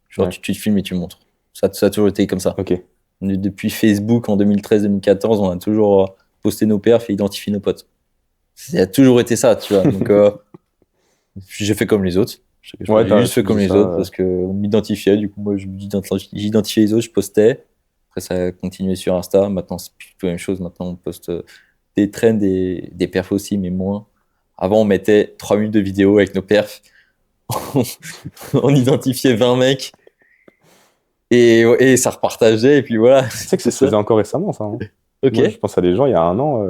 Genre tu te filmes et tu montres. Ça a toujours été comme ça. Ok. Depuis Facebook en 2013-2014, on a toujours posté nos perfs et identifié nos potes. Ça a toujours été ça, tu vois. Donc, j'ai fait comme les autres. J'ai juste fait comme les autres parce qu'on m'identifiait. Du coup, moi, j'identifiais les autres, je postais. Après, ça a continué sur Insta. Maintenant, c'est plutôt la même chose. Maintenant, on poste des trends, des perfs aussi, mais moins. Avant, on mettait 3 minutes de vidéo avec nos perfs. On identifiait 20 mecs. Et ça repartageait. Et puis voilà. Tu sais que ça se faisait encore récemment, ça. Hein. Ok. Moi, je pense à des gens, il y a un an,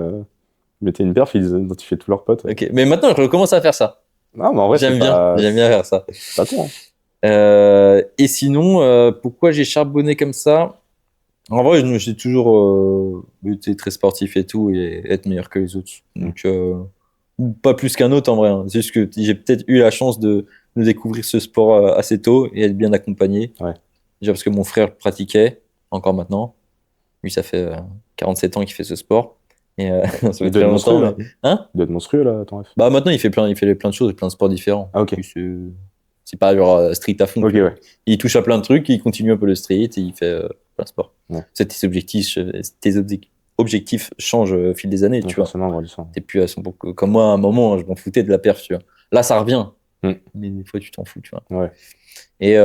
ils mettaient une perf, ils identifiaient tous leurs potes. Ouais. Ok. Mais maintenant, je recommence à faire ça. Non, mais en vrai, j'aime bien faire ça. C'est pas con. Et sinon, pourquoi j'ai charbonné comme ça? En vrai, j'ai toujours été très sportif et tout, et être meilleur que les autres. Donc, pas plus qu'un autre en vrai. Hein. C'est juste que j'ai peut-être eu la chance de découvrir ce sport assez tôt et être bien accompagné. Ouais. Déjà parce que mon frère le pratiquait, encore maintenant. Lui, ça fait 47 ans qu'il fait ce sport. Et ça fait très longtemps. Là. Hein? Il doit être monstrueux, là, ton ref. Bah, maintenant, il fait plein de choses, plein de sports différents. Ah, ok. C'est pas genre street à fond. Ok, ouais. Il touche à plein de trucs, il continue un peu le street et il fait plein de sports. Ouais. Tes objectifs changent au fil des années, tu vois. T'es plus à son... Comme moi, à un moment, je m'en foutais de la perf, tu vois. Là, ça revient. Mais des fois, tu t'en fous, tu vois. Ouais. Et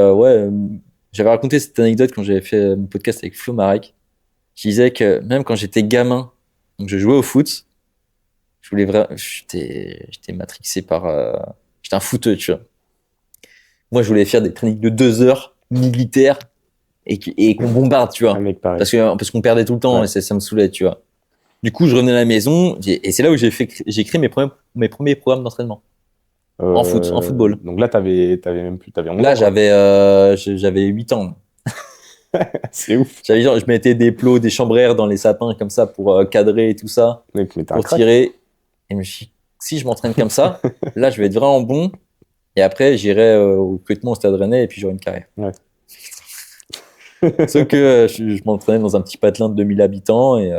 j'avais raconté cette anecdote quand j'avais fait mon podcast avec Flo Marek. Je disais que même quand j'étais gamin, donc je jouais au foot, j'étais matrixé par... j'étais un footeux, tu vois. Moi, je voulais faire des trainings de 2 heures militaires et qu'on bombarde, tu vois. Parce qu'on perdait tout le temps et ça me saoulait, tu vois. Du coup, je revenais à la maison et c'est là où j'ai créé mes premiers programmes d'entraînement. En football. Donc là, t'avais 11 là, j'avais 8 ans. C'est ouf. Je mettais des plots, des chambraires dans les sapins comme ça pour cadrer et tout ça. Pour tirer. Et je me suis dit, si je m'entraîne comme ça, là, je vais être vraiment bon. Et après, j'irai au recrutement au Stade Rennais et puis j'aurai une carrière. Ouais. Sauf que je m'entraînais dans un petit patelin de 2000 habitants et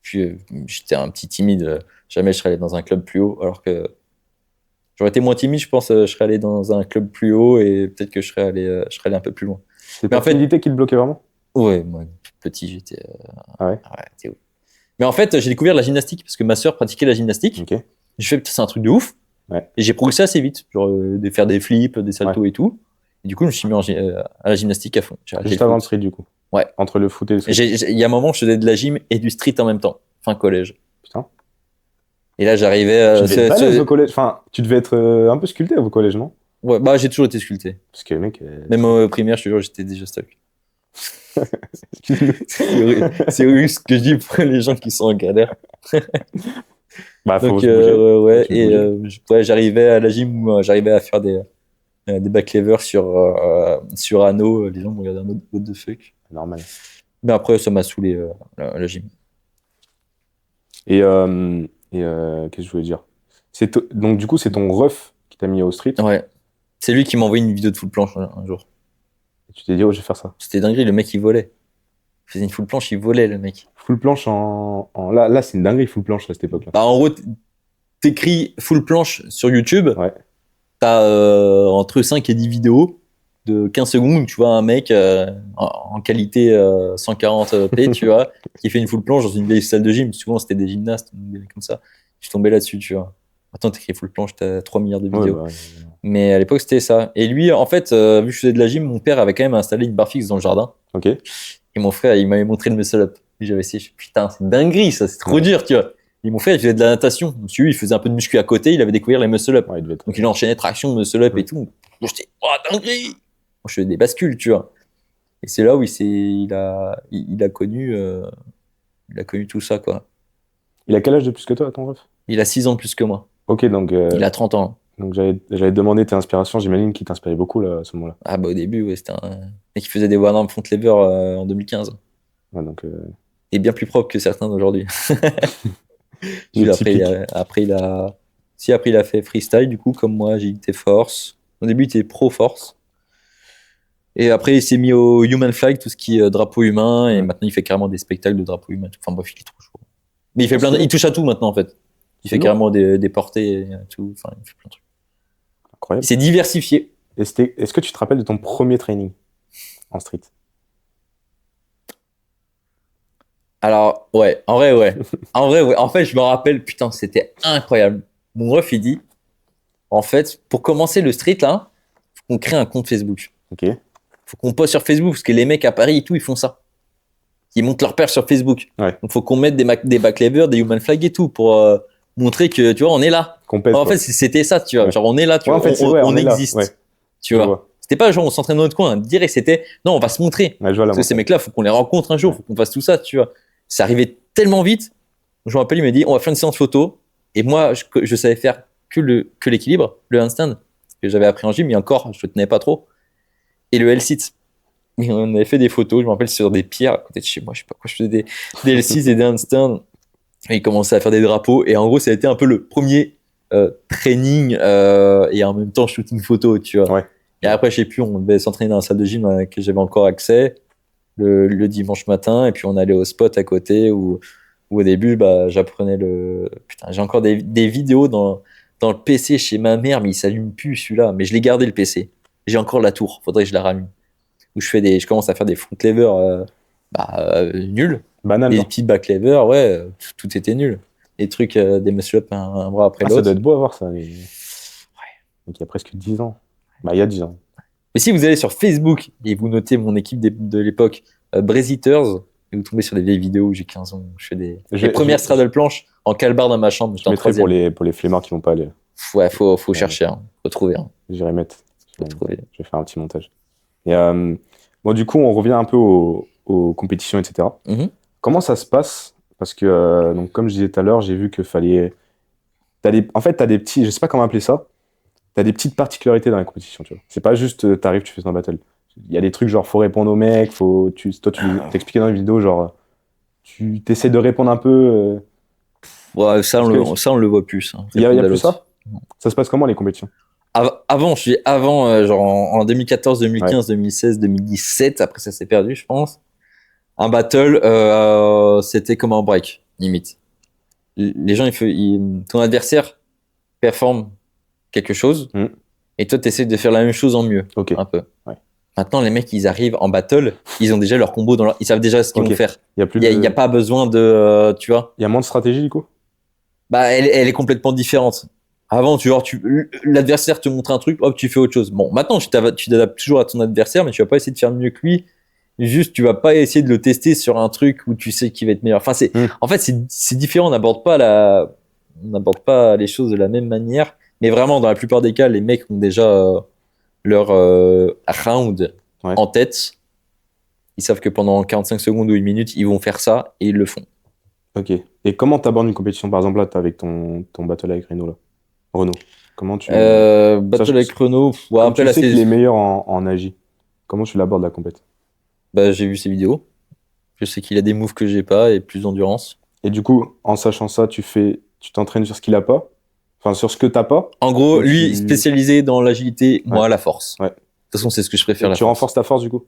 puis j'étais un petit timide. Jamais je serais allé dans un club plus haut. Alors que j'aurais été moins timide, je pense, je serais allé dans un club plus haut et peut-être que je serais allé un peu plus loin. C'est ta timidité qui te bloquait vraiment? Ouais, moi, petit, j'étais. Ah ouais? T'es ouf. Mais en fait, j'ai découvert la gymnastique parce que ma sœur pratiquait la gymnastique. Okay. Je fais, c'est un truc de ouf. Ouais. Et j'ai progressé assez vite, genre de faire des flips, des saltos et tout. Et du coup, je me suis mis à la gymnastique à fond. Juste avant le street, du coup. Ouais. Entre le foot et le street. Il y a un moment, je faisais de la gym et du street en même temps, fin collège. Putain. Et là, j'arrivais. Tu devais être balèze au collège. Enfin, tu devais être un peu sculpté au collège, non? Ouais, bah j'ai toujours été sculpté. Parce que mec. Même au primaire, je te jure, j'étais déjà stock. C'est horrible ce que je dis pour les gens qui sont en galère. Bah, faut donc, ouais, et j'arrivais à la gym où j'arrivais à faire des back levers sur anneau. Les gens me regardaient en mode what the fuck. Normal. Mais après, ça m'a saoulé la gym. Et qu'est-ce que je voulais dire? Donc, du coup, c'est ton ref qui t'a mis au street? Ouais. C'est lui qui m'a envoyé une vidéo de full planche un jour. Et tu t'es dit, oh, je vais faire ça. C'était dinguerie, le mec il volait. Il faisait une full planche, il volait le mec. Full planche Là, c'est une dinguerie, full planche à cette époque-là. Bah, en gros, t'écris full planche sur YouTube. Ouais. T'as entre 5 et 10 vidéos de 15 secondes où tu vois un mec en qualité 140p, tu vois, qui fait une full planche dans une vieille salle de gym. Souvent, c'était des gymnastes, des mecs comme ça. Je suis tombé là-dessus, tu vois. Maintenant, t'écris full planche, t'as 3 milliards de vidéos. Ouais. Mais à l'époque, c'était ça. Et lui, en fait, vu que je faisais de la gym, mon père avait quand même installé une barre fixe dans le jardin. Ok. Et mon frère, il m'avait montré le muscle-up. Et j'avais essayé, putain, c'est une dinguerie, ça, c'est trop dur, tu vois. Et mon frère, il faisait de la natation. Donc, lui, il faisait un peu de muscu à côté, il avait découvert les muscle-up. Ouais, donc, il enchaînait traction, muscle-up et tout. Moi, j'étais, oh, dinguerie! Moi, je faisais des bascules, tu vois. Et c'est là où il a connu tout ça, quoi. Il a quel âge de plus que toi, ton ref? Il a 6 ans de plus que moi. Ok, donc. Il a 30 ans. Donc, j'avais demandé tes inspirations, j'imagine qu'il t'inspirait beaucoup, là, à ce moment-là. Ah, bah, au début, ouais, c'était un mec qui faisait des one-arm front lever en 2015. Ouais, donc. Et bien plus propre que certains d'aujourd'hui. Après, il a fait freestyle, du coup, comme moi, agilité force. Au début, il était pro force. Et après, il s'est mis au human flag, tout ce qui est drapeau humain. Et maintenant, il fait carrément des spectacles de drapeau humain. Enfin, bref, il est trop chaud. Mais il touche à tout maintenant, en fait. Il fait carrément des portées et tout. Enfin, il fait plein de trucs. Incroyable. C'est diversifié. Est-ce que tu te rappelles de ton premier training en street? Alors, ouais, en vrai, ouais. En vrai, ouais. En fait, je me rappelle, putain, c'était incroyable. Mon ref, il dit, en fait, pour commencer le street, là, faut qu'on crée un compte Facebook. Ok. Faut qu'on poste sur Facebook, parce que les mecs à Paris et tout, ils font ça. Ils montent leur page sur Facebook. Ouais. Donc, faut qu'on mette des backlevers, des human flags et tout, pour montrer que, tu vois, on est là. Compète, En quoi. fait, c'était ça, tu vois. Ouais. Genre, on est là, tu Ouais, vois. en fait, On est là. existe. Ouais. Tu Je vois. vois. C'était pas genre, on s'entraîne dans notre coin. Direct, c'était, non, on va se montrer. Ouais, je vois la Parce que ces mentale. mecs-là, faut qu'on les rencontre un jour, faut qu'on fasse tout ça, tu vois. Ça arrivait tellement vite. Je me rappelle, il m'a dit, on va faire une séance photo. Et moi, je savais faire que l'équilibre, le handstand, que j'avais appris en gym, mais encore, je le tenais pas trop. Et le L-sit. Et on avait fait des photos, je me rappelle, sur des pierres à côté de chez moi, je sais pas quoi, je faisais des L6 et des handstands. Et il commençait à faire des drapeaux. Et en gros, ça a été un peu le premier training et en même temps shooting photo, tu vois. Ouais. Et après, je sais plus, on devait s'entraîner dans la salle de gym à laquelle j'avais encore accès le dimanche matin. Et puis, on allait au spot à côté où au début, bah, j'apprenais le. Putain, j'ai encore des vidéos dans le PC chez ma mère, mais il s'allume plus celui-là. Mais je l'ai gardé le PC. J'ai encore la tour, faudrait que je la rallume. Où je commence à faire des front levers nuls. Banal, Des genre. petits back levers, ouais, tout était nul. Des trucs, des muscle-up un bras après Ah, ça l'autre. doit être beau à voir ça. Mais... Donc, il y a presque 10 ans. Bah, il y a 10 ans. Mais si vous allez sur Facebook et vous notez mon équipe de l'époque, Braze Eaters, et vous tombez sur des vieilles vidéos où j'ai 15 ans, je fais les premières straddle planches en calbar dans ma chambre. Je mettrai pour les flemmards qui vont pas aller. Ouais, faut chercher, hein. Faut trouver. Hein. J'irai mettre. Faut trouver. Je vais faire un petit montage. Et bon, du coup, on revient un peu aux compétitions, etc. Mm-hmm. Comment ça se passe? Parce que, donc, comme je disais tout à l'heure, j'ai vu que fallait. En fait, t'as des petits. Je sais pas comment appeler ça. T'as des petites particularités dans les compétitions, tu vois. C'est pas juste t'arrives, tu fais ton battle. Il y a des trucs genre faut répondre aux mecs, toi tu t'expliquais dans une vidéo, genre tu t'essaies de répondre un peu. Ouais, ça on le voit plus. Hein. Il y a plus ça? Ça se passe comment les compétitions? Avant, genre en 2014, 2015, 2016, 2017, après ça s'est perdu, je pense. Un battle, c'était comme un break, limite. Les gens, ton adversaire performe quelque chose, et toi, tu essaies de faire la même chose en mieux, un peu. Ouais. Maintenant, les mecs, ils arrivent en battle, ils ont déjà leur combo, ils savent déjà ce qu'ils vont faire. Il n'y a pas besoin de, tu vois. Il y a moins de stratégie, du coup? Bah, elle est complètement différente. Avant, l'adversaire te montre un truc, hop, tu fais autre chose. Bon, maintenant, tu t'adaptes toujours à ton adversaire, mais tu vas pas essayer de faire mieux que lui. Juste, tu vas pas essayer de le tester sur un truc où tu sais qu'il va être meilleur. Enfin, en fait, c'est différent. On n'aborde pas les choses de la même manière. Mais vraiment, dans la plupart des cas, les mecs ont déjà leur round en tête. Ils savent que pendant 45 secondes ou une minute, ils vont faire ça et ils le font. Ok. Et comment t'abordes une compétition? Par exemple, là, t'es avec ton battle avec Renaud, là. Renaud. Comment tu... battle avec Renaud. Ouais, après, tu sais qu'il est meilleur en agi. Comment tu l'abordes la compète? Bah, j'ai vu ses vidéos. Je sais qu'il a des moves que j'ai pas et plus d'endurance. Et du coup, en sachant ça, tu t'entraînes sur ce qu'il a pas? Enfin, sur ce que t'as pas? En gros, lui, spécialisé dans l'agilité, moi, la force. Ouais. De toute façon, c'est ce que je préfère. Tu renforces ta force, du coup?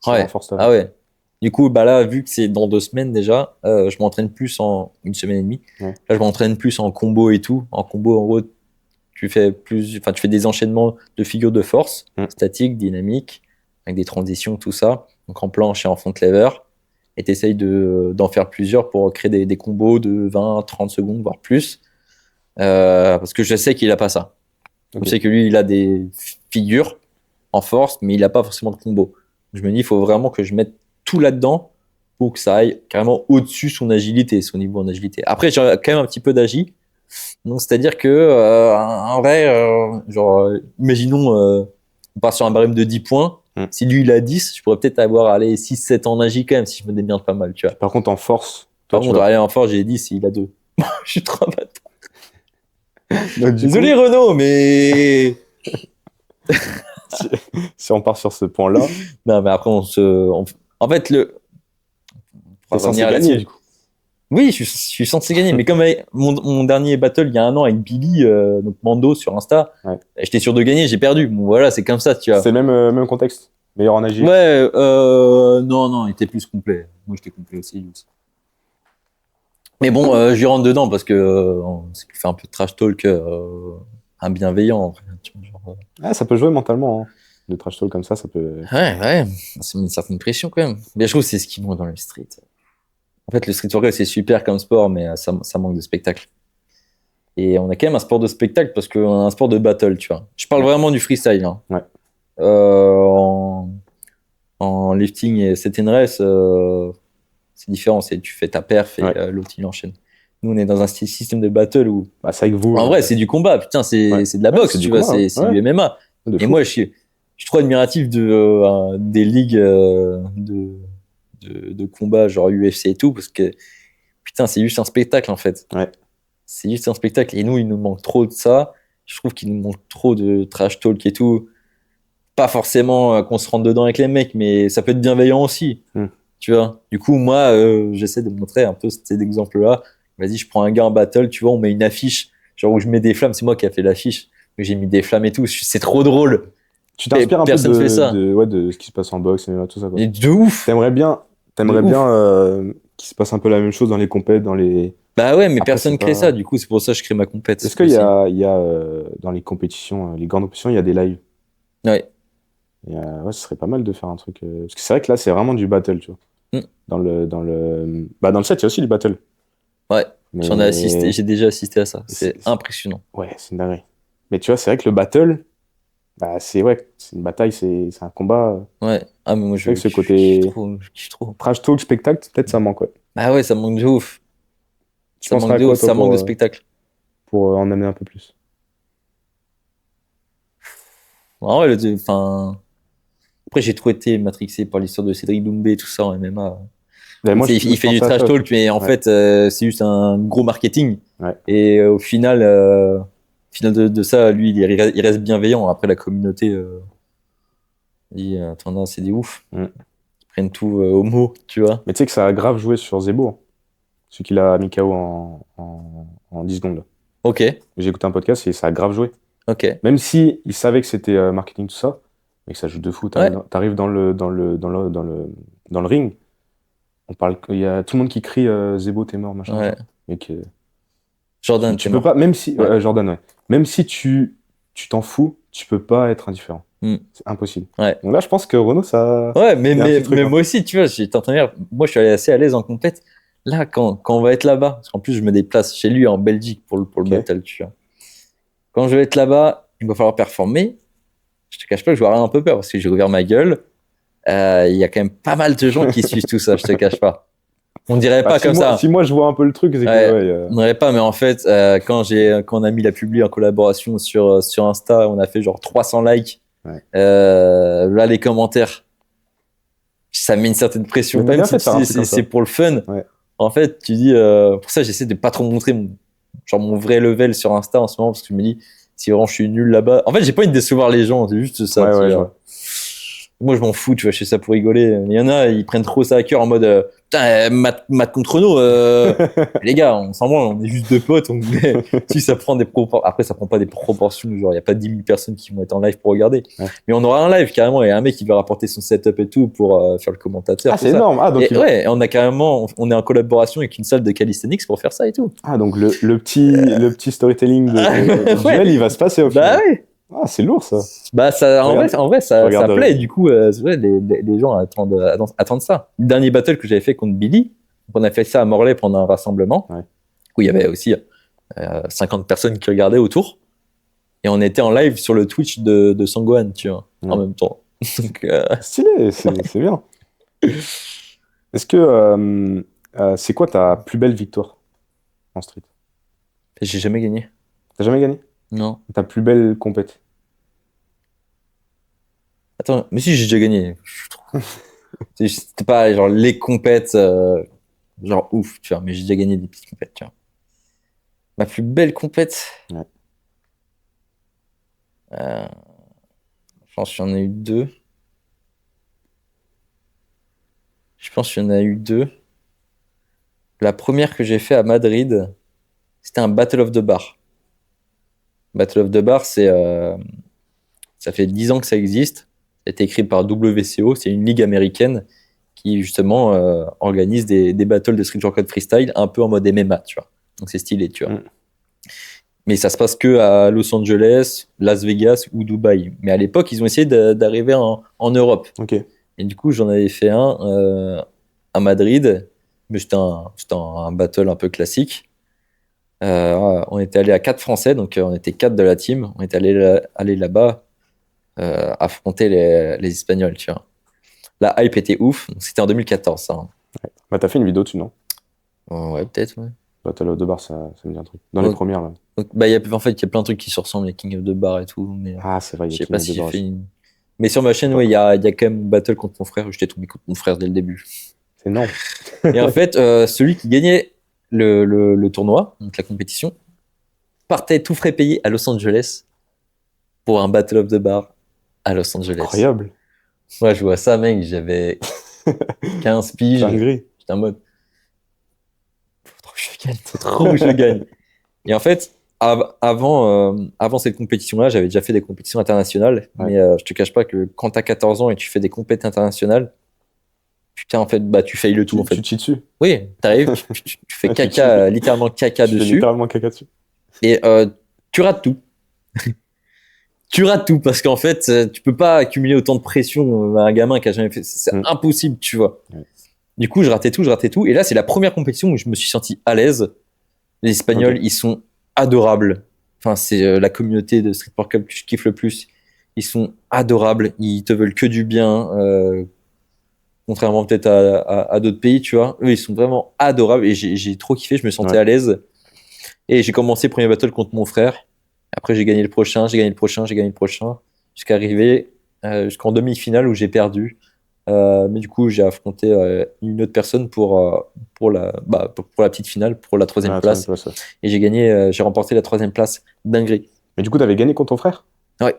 Ouais. Ah ouais. Du coup, bah là, vu que c'est dans 2 semaines déjà, je m'entraîne plus en 1 semaine et demie. Ouais. Là, je m'entraîne plus en combo et tout. En combo, en gros, tu fais des enchaînements de figures de force, statiques, dynamiques, avec des transitions, tout ça. Donc en planche et en front lever. Et tu essayes d'en faire plusieurs pour créer des combos de 20, 30 secondes, voire plus. Parce que je sais qu'il a pas ça. Okay. Je sais que lui, il a des figures en force, mais il a pas forcément de combo. Je me dis, il faut vraiment que je mette tout là-dedans pour que ça aille carrément au-dessus son agilité, son niveau en agilité. Après, j'ai quand même un petit peu d'agi. Donc, c'est-à-dire que, en vrai, imaginons, on part sur un barème de 10 points. Si lui, il a 10, je pourrais peut-être avoir 6-7 en agi quand même, si je me démerde pas mal, tu vois. Par contre, en force, en force, j'ai 10 et il a 2. Je suis trop bâtard. Désolé, Renaud, mais... si on part sur ce point-là... Non, mais après, en fait, t'es censé gagner, du coup. Oui, je suis censé gagner. Mais comme mon dernier battle il y a 1 an avec Billy, donc Mando sur Insta, j'étais sûr de gagner, j'ai perdu. Bon, voilà, c'est comme ça, tu vois. C'est le même contexte. Meilleur en agi. Ouais, non, il était plus complet. Moi, j'étais complet aussi. Mais bon, je lui rentre dedans parce que c'est qu'il fait un peu de trash talk bienveillant. En fait, ça peut jouer mentalement. Hein. Le trash talk comme ça peut... Ouais, ça met une certaine pression quand même. Mais je trouve que c'est ce qui manque dans le street. En fait, le street workout, c'est super comme sport, mais ça manque de spectacle. Et on a quand même un sport de spectacle parce qu'on a un sport de battle, tu vois. Je parle vraiment du freestyle. Hein. Ouais. En lifting et set and rest, c'est différent. Tu fais ta perf et l'autre, il enchaîne. Nous, on est dans un système de battle où... Bah, c'est avec vous. En vrai, c'est du combat. Putain, c'est de la boxe, tu vois. C'est du MMA. Et moi, je suis trop admiratif des ligues de combat, genre UFC et tout, parce que, putain, c'est juste un spectacle, en fait. Ouais. C'est juste un spectacle. Et nous, il nous manque trop de ça. Je trouve qu'il nous manque trop de trash talk et tout. Pas forcément qu'on se rentre dedans avec les mecs, mais ça peut être bienveillant aussi. Tu vois. Du coup, moi, j'essaie de montrer un peu cet exemple-là. Vas-y, je prends un gars en battle, tu vois, on met une affiche, genre où je mets des flammes. C'est moi qui a fait l'affiche. J'ai mis des flammes et tout. C'est trop drôle. Tu t'inspires un peu de ce qui se passe en boxe et tout ça. Quoi. Et de ouf. T'aimerais bien qu'il se passe un peu la même chose dans les compètes, dans les... Bah ouais, mais après, personne crée ça. Du coup, c'est pour ça que je crée ma compète. Est-ce qu'il y a dans les compétitions, les grandes compétitions, il y a des lives? Ouais. Ouais, ce serait pas mal de faire un truc. Parce que c'est vrai que là, c'est vraiment du battle, tu vois. Dans le set, il y a aussi du battle. Ouais, j'en ai assisté, j'ai déjà assisté à ça. C'est impressionnant. Ouais, c'est une dinguerie. Mais tu vois, c'est vrai que le battle, bah, c'est une bataille, c'est un combat. Ouais, ah, mais moi je ce côté. Je kiffe trop. Trash talk, spectacle, peut-être ça manque, ouais. Bah ouais, ça manque de ouf. Ça manque de spectacle. Pour en amener un peu plus. En vrai, après, j'ai trop été matrixé par l'histoire de Cédric Doumbé et tout ça en MMA. Il fait du trash talk, mais en fait, c'est juste un gros marketing. Ouais. Et au final, de ça, lui, il reste bienveillant. Après, la communauté dit attends, c'est des ouf. Ils prennent tout au mot, tu vois. Mais tu sais que ça a grave joué sur Zebo, celui qu'il a mis KO en 10 secondes. Ok. J'ai écouté un podcast et ça a grave joué. Ok. Même si il savait que c'était marketing, tout ça, mais que ça joue de fou. T'arrives dans le ring. Il y a tout le monde qui crie Zebo, t'es mort, machin. Ouais. Mais que Jordan, tu peux pas, même si Jordan, ouais. Même si tu t'en fous, tu peux pas être indifférent. C'est impossible. Ouais. Donc là, je pense que Renaud, ça. Ouais, mais moi aussi, tu vois, j'ai entendu dire, moi, je suis allé assez à l'aise en compète. Là, quand on va être là-bas, parce qu'en plus, je me déplace chez lui en Belgique pour le battle, tu vois. Quand je vais être là-bas, il va falloir performer. Je te cache pas que je vais avoir un peu peur parce que j'ai ouvert ma gueule. Il y a quand même pas mal de gens qui suivent tout ça, je te cache pas. On dirait pas comme ça. Si moi je vois un peu le truc, c'est que on dirait pas, mais en fait, quand on a mis la publi en collaboration sur Insta, on a fait genre 300 likes. Ouais. Là, les commentaires, ça met une certaine pression. Même si c'est pour le fun. Ouais. En fait, tu dis, pour ça, j'essaie de pas trop montrer mon vrai level sur Insta en ce moment parce que je me dis, si vraiment je suis nul là-bas. En fait, j'ai pas envie de décevoir les gens, c'est juste ça. Moi, je m'en fous, tu vois, je fais ça pour rigoler. Il y en a, ils prennent trop ça à cœur en mode putain, Matt contre nous. Les gars, on s'en branle, on est juste deux potes. Si ça prend des proportions. Après, ça prend pas des proportions, genre, il n'y a pas 10 000 personnes qui vont être en live pour regarder. Ouais. Mais on aura un live carrément et un mec qui va rapporter son setup et tout pour faire le commentateur. Ah, c'est énorme. Ah, donc ouais, on a carrément, on est en collaboration avec une salle de calisthenics pour faire ça et tout. Ah, donc le petit storytelling de duel, il va se passer au final. Bah ouais. Ah, c'est lourd ça. Bah en vrai ça plaît. Du coup, les gens attendent ça. Le dernier battle que j'avais fait contre Billy, on a fait ça à Morlaix pendant un rassemblement où il y avait aussi 50 personnes qui regardaient autour et on était en live sur le Twitch de Sangwan, tu vois, en même temps. Donc, stylé, c'est bien. Est-ce que c'est quoi ta plus belle victoire en street? J'ai jamais gagné. T'as jamais gagné? Non. Ta plus belle compète? Attends, mais si, j'ai déjà gagné. C'était pas genre les compètes, genre ouf, tu vois, mais j'ai déjà gagné des petites compètes, tu vois. Ma plus belle compète? Ouais. Je pense qu'il y en a eu deux. La première que j'ai fait à Madrid, c'était un Battle of the Bar. Battle of the Bar, ça fait 10 ans que ça existe. Ça a été écrit par WCO, c'est une ligue américaine qui justement organise des battles de street workout freestyle un peu en mode MMA, tu vois. Donc c'est stylé, tu vois. Mais ça se passe que à Los Angeles, Las Vegas ou Dubaï. Mais à l'époque, ils ont essayé d'arriver en Europe. Ok. Et du coup, j'en avais fait un à Madrid. Mais c'était un battle un peu classique. On était allé à 4 Français, donc on était 4 de la team. On était allé là-bas affronter les Espagnols, tu vois. La hype était ouf. Donc, c'était en 2014, ça. Hein. Bah, t'as fait une vidéo dessus, non? Ouais, peut-être, ouais. Battle of the Bar, ça me dit un truc. Dans les premières, là. Donc, en fait, il y a plein de trucs qui se ressemblent, les King of the Bar et tout. Mais, Ah, c'est vrai, il y a je sais King pas of si the j'ai Bar fait aussi. Mais sur ma chaîne, ouais, il y a quand même battle contre mon frère. Je t'ai tombé contre mon frère dès le début. C'est énorme. Et en fait, celui qui gagnait le tournoi, donc la compétition, partait tout frais payé à Los Angeles pour un Battle of the Bar à Los Angeles. Incroyable. Ouais, je vois ça, mec, j'avais 15 piges. Dinguerie. J'étais en mode, faut trop que je gagne, faut trop que je gagne. Et en fait, avant cette compétition-là, j'avais déjà fait des compétitions internationales, Ouais. mais je te cache pas que quand t'as 14 ans et tu fais des compétitions internationales, putain, en fait, bah, tu failles le tout, en fait. Tu te chies dessus. Oui, t'arrives, tu fais caca, littéralement caca Tu fais dessus, littéralement caca dessus. et tu rates tout. Tu rates tout, parce qu'en fait, tu peux pas accumuler autant de pression à un gamin qui a jamais fait. C'est impossible, tu vois. Ouais. Du coup, je ratais tout. Et là, c'est la première compétition où je me suis senti à l'aise. Les Espagnols, ils sont adorables. Enfin, c'est la communauté de Street Sport Club que je kiffe le plus. Ils sont adorables. Ils te veulent que du bien. Contrairement peut-être à d'autres pays, tu vois. Eux, ils sont vraiment adorables. Et j'ai trop kiffé. Je me sentais à l'aise. Et j'ai commencé premier battle contre mon frère. Après, j'ai gagné le prochain. Jusqu'à arriver jusqu'en demi-finale où j'ai perdu. Mais du coup, j'ai affronté une autre personne pour la petite finale, pour la troisième place. Ouais. Et j'ai gagné, j'ai remporté la troisième place. Dinguerie. Mais du coup, t'avais gagné contre ton frère? Ouais.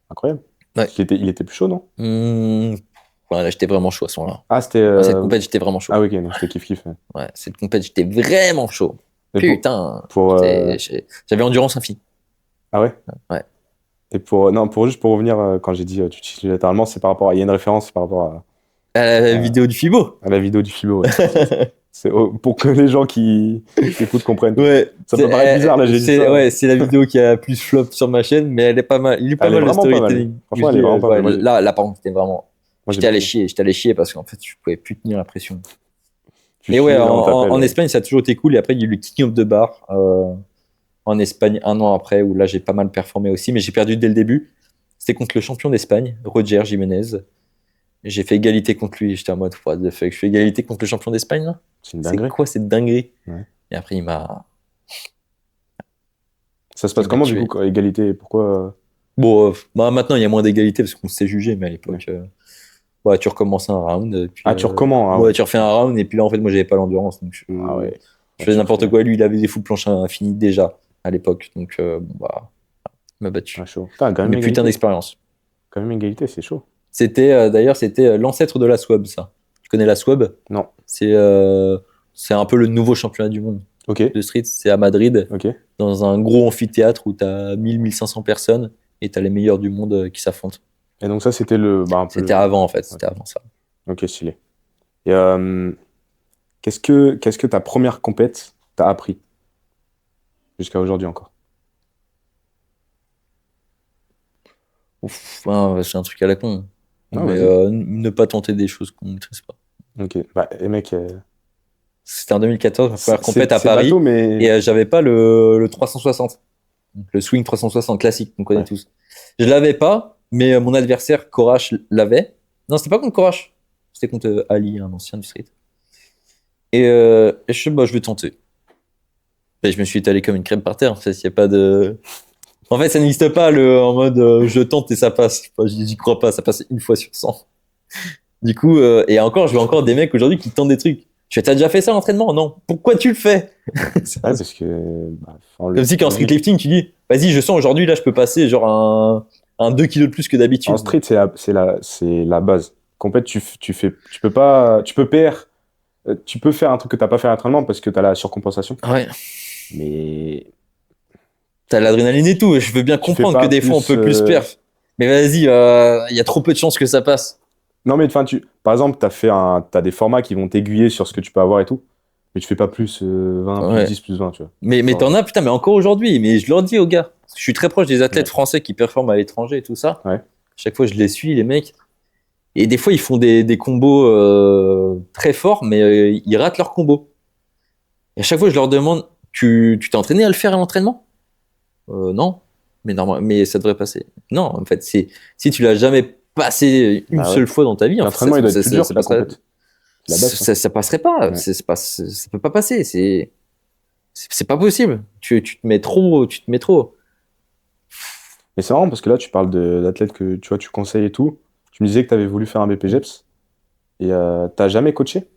Incroyable. Ouais. Il était plus chaud, non? Ouais, là, j'étais vraiment chaud à ce moment-là. Ah, c'était. Cette compète, j'étais vraiment chaud. Ah, ok, donc c'était kiff-kiff. Ouais, cette compète, j'étais vraiment chaud. Et putain. J'avais endurance infinie. Ah ouais? Ouais. Et juste pour revenir, quand j'ai dit tu te chies littéralement, c'est par rapport à. Il y a une référence par rapport à la vidéo du Fibo. À la vidéo du Fibo, ouais. C'est pour que les gens qui écoutent comprennent. Ouais, ça peut paraître bizarre, là, j'ai dit ça. Ouais, c'est la vidéo qui a plus flop sur ma chaîne, mais elle est pas mal. Il est pas mal le storytelling. Franchement, elle est vraiment pas mal. Là, par contre, c'était vraiment. J'étais allé chier parce qu'en fait, je pouvais plus tenir la pression. Et ouais, en Espagne, ça a toujours été cool. Et après, il y a eu le King of the Bar en Espagne 1 an après, où là, j'ai pas mal performé aussi, mais j'ai perdu dès le début. C'était contre le champion d'Espagne, Roger Jiménez. J'ai fait égalité contre lui. J'étais en mode, what the fuck, je fais égalité contre le champion d'Espagne, là? C'est une dinguerie. C'est quoi cette dinguerie? Ouais. Et après, il m'a. Ça se passe comment, du coup, égalité? Pourquoi Bon, maintenant, il y a moins d'égalité parce qu'on s'est jugé, mais à l'époque, tu recommences un round. Puis, tu recommences. Ouais, tu refais un round, et puis là, en fait, moi, j'avais pas l'endurance. Donc, je faisais n'importe quoi. Lui, il avait des full planches infinies déjà à l'époque. Donc, il m'a battu. Chaud. Mais putain d'expérience. Quand même, égalité, c'est chaud. C'était l'ancêtre de la SWAB, ça. Tu connais la SWAB? Non. C'est un peu le nouveau championnat du monde de street. C'est à Madrid, dans un gros amphithéâtre où tu as 1000-1500 personnes et tu as les meilleurs du monde qui s'affrontent. Et donc ça, c'était le... C'était avant, en fait. C'était avant ça. Ok, stylé. Et qu'est-ce que ta première compète t'a appris jusqu'à aujourd'hui encore? C'est un truc à la con. Non, mais ne pas tenter des choses qu'on ne maîtrise pas. Ok. Et mec... C'était en 2014, ma première compète à Paris. Bateau, mais... Et j'avais pas le 360. Donc, le swing 360 classique qu'on connaît tous. Je l'avais pas, mais mon adversaire, Korash, l'avait. Non, c'était pas contre Korash. C'était contre Ali, un ancien du street. Et je vais tenter. Et je me suis étalé comme une crème par terre. En fait, y a pas de... En fait, ça n'existe pas en mode je tente et ça passe. Enfin, j'y crois pas, ça passe une fois sur 100. Du coup, et encore, je vois encore des mecs aujourd'hui qui tentent des trucs. T'as déjà fait ça à l'entraînement? Non. Pourquoi tu le fais? Parce que... Comme si qu'en streetlifting, tu dis, vas-y, je sens aujourd'hui, là, je peux passer genre un 2 kilos de plus que d'habitude. En street, c'est la base. Compète, tu peux pas... Tu peux perdre... Tu peux faire un truc que t'as pas fait à l'entraînement parce que t'as la surcompensation. Ouais. Mais... T'as l'adrénaline et tout. Je veux bien comprendre que des fois, on peut plus perf. Mais vas-y, il y a trop peu de chances que ça passe. Non, mais par exemple, t'as des formats qui vont t'aiguiller sur ce que tu peux avoir et tout, mais tu fais pas plus 20, plus 10, plus 20, tu vois. Mais t'en as, putain, mais encore aujourd'hui. Mais je leur dis aux gars, parce que je suis très proche des athlètes français qui performent à l'étranger et tout ça. Ouais. Chaque fois, je les suis, les mecs. Et des fois, ils font des combos très forts, mais ils ratent leur combo. Et à chaque fois, je leur demande, tu t'es entraîné à le faire à l'entraînement? Non, mais ça devrait passer. Non, en fait, si tu l'as jamais passé une seule fois dans ta vie, en fait, l'entraînement, il doit être plus dur, ça passerait, ça passerait pas. Ouais. Ça peut pas passer. C'est pas possible. Tu te mets trop. Mais c'est marrant parce que là, tu parles d'athlètes que tu vois, tu conseilles et tout. Tu me disais que tu avais voulu faire un BPGEPS et t'as jamais coaché?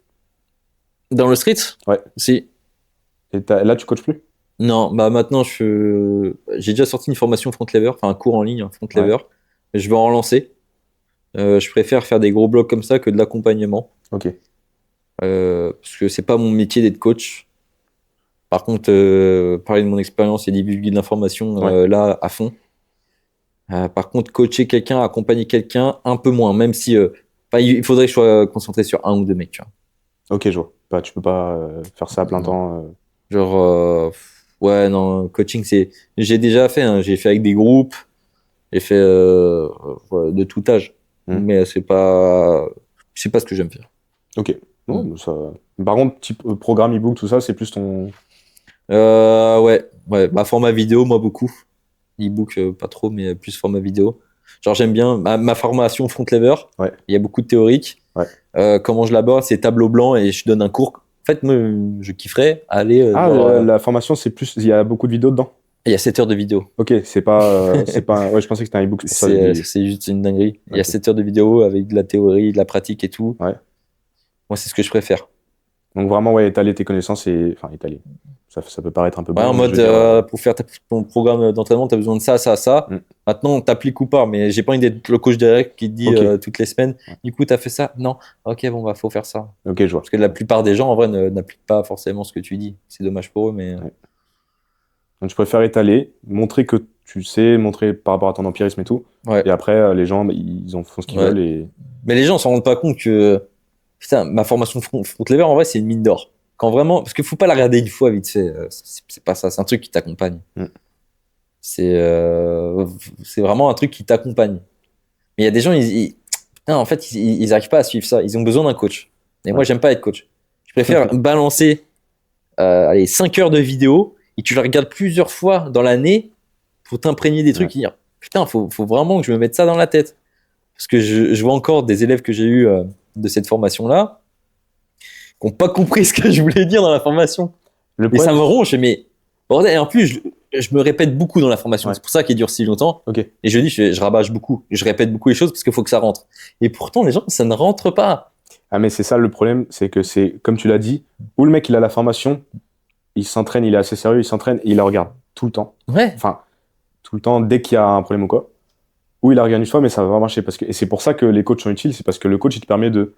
Dans le street? Ouais. Si. Et là, tu coaches plus? Non, bah maintenant, j'ai déjà sorti une formation front lever, enfin un cours en ligne, front lever. Je vais en relancer. Je préfère faire des gros blocs comme ça que de l'accompagnement. Ok. Parce que c'est pas mon métier d'être coach. Par contre, parler de mon expérience et divulguer de l'information là à fond. Par contre, coacher quelqu'un, accompagner quelqu'un, un peu moins, même si il faudrait que je sois concentré sur un ou deux mecs. Tu vois. Ok, je vois. Bah, tu peux pas faire ça à plein temps. Genre, ouais, non, coaching, j'ai déjà fait, hein, j'ai fait avec des groupes, j'ai fait de tout âge, mais c'est pas ce que j'aime faire. Ok. Non, ça... Par contre, type programme e-book, tout ça, c'est plus ton... Ouais, bah, format vidéo, moi beaucoup. E-book, pas trop, mais plus format vidéo. Genre, j'aime bien ma formation front lever. Ouais. Il y a beaucoup de théorique. Ouais. Comment je l'aborde, c'est tableau blanc et je donne un cours. En fait, moi, je kifferais aller. la formation, c'est plus. Il y a beaucoup de vidéos dedans. Il y a 7 heures de vidéo. Ok, c'est pas. Ouais, je pensais que c'était un e-book. C'est juste une dinguerie. Il y a 7 heures de vidéo avec de la théorie, de la pratique et tout. Ouais. Moi, c'est ce que je préfère. Donc, vraiment, ouais, étaler tes connaissances et. Enfin, étaler. Ça peut paraître un peu Ouais, en mode, pour faire ton programme d'entraînement, tu as besoin de ça, ça, ça. Maintenant, t'appliques ou pas, mais j'ai pas envie d'être le coach direct qui te dit toutes les semaines, du coup, tu as fait ça? Non. Ok, bon, bah, faut faire ça. Ok, je vois. Parce que la plupart des gens, en vrai, n'appliquent pas forcément ce que tu dis. C'est dommage pour eux, mais. Ouais. Donc, je préfère étaler, montrer que tu sais, montrer par rapport à ton empirisme et tout. Ouais. Et après, les gens, ils en font ce qu'ils veulent. Et... Mais les gens s'en rendent pas compte que. Putain, ma formation front lever, en vrai, c'est une mine d'or. Quand vraiment, parce qu'il faut pas la regarder une fois vite fait, c'est pas ça, c'est un truc qui t'accompagne. C'est vraiment un truc qui t'accompagne. Mais il y a des gens, putain, en fait, ils arrivent pas à suivre ça. Ils ont besoin d'un coach. Et moi, j'aime pas être coach. Je préfère balancer 5 heures de vidéo et tu la regardes plusieurs fois dans l'année pour t'imprégner des trucs et dire putain, faut vraiment que je me mette ça dans la tête. Parce que je vois encore des élèves que j'ai eu de cette formation-là qui n'ont pas compris ce que je voulais dire dans la formation. Et ça me ronge, mais bordel, et en plus, je me répète beaucoup dans la formation. C'est pour ça qu'elle dure si longtemps. Et je dis, je rabâche beaucoup. Je répète beaucoup les choses parce qu'il faut que ça rentre. Et pourtant, les gens, ça ne rentre pas. Ah, mais c'est ça le problème, c'est que c'est, comme tu l'as dit, où le mec, il a la formation, il s'entraîne, il est assez sérieux, il s'entraîne et il la regarde tout le temps. Ouais. Enfin, tout le temps, dès qu'il y a un problème ou quoi. Ou il la regarde une fois, mais ça va pas marcher. Et c'est pour ça que les coachs sont utiles, c'est parce que le coach, il te permet de...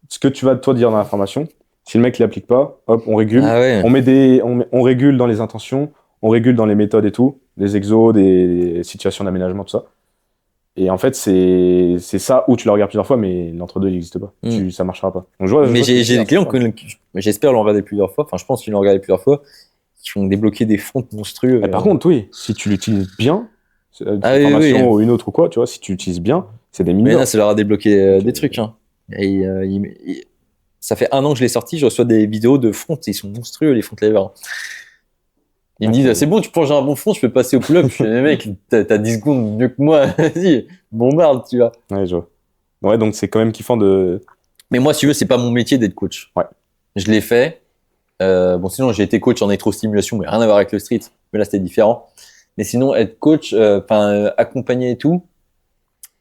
Ce que tu vas, toi, dire dans la formation, si le mec, il applique pas, hop, on régule. On régule dans les intentions, on régule dans les méthodes et tout, les exos, des situations d'aménagement, tout ça. Et en fait, c'est ça où tu la regardes plusieurs fois, mais l'entre-deux, il n'existe pas. Ça marchera pas. Donc, mais j'ai des clients que j'espère l'ont regardé plusieurs fois. Enfin, je pense qu'ils l'ont regardé plusieurs fois, qui ont débloqué des fronts monstrueux. Par contre, oui, si tu l'utilises bien, une formation ou une autre ou quoi, tu vois, si tu l'utilises bien, c'est des millions. Mais là, ça leur a débloqué des trucs. Hein. Et, ça fait 1 an que je l'ai sorti, je reçois des vidéos de front, ils sont monstrueux les front levers. Ils me disent, c'est bon, tu prends un bon front, je peux passer au pull-up. Je fais, mais mec, t'as 10 secondes mieux que moi, vas-y, bombarde, tu vois. Ouais, je vois. Ouais, donc c'est quand même kiffant de... Mais moi, si tu veux, c'est pas mon métier d'être coach. Ouais. Je l'ai fait. Bon, sinon, j'ai été coach en électrostimulation, mais rien à voir avec le street. Mais là, c'était différent. Mais sinon, être coach, accompagner et tout,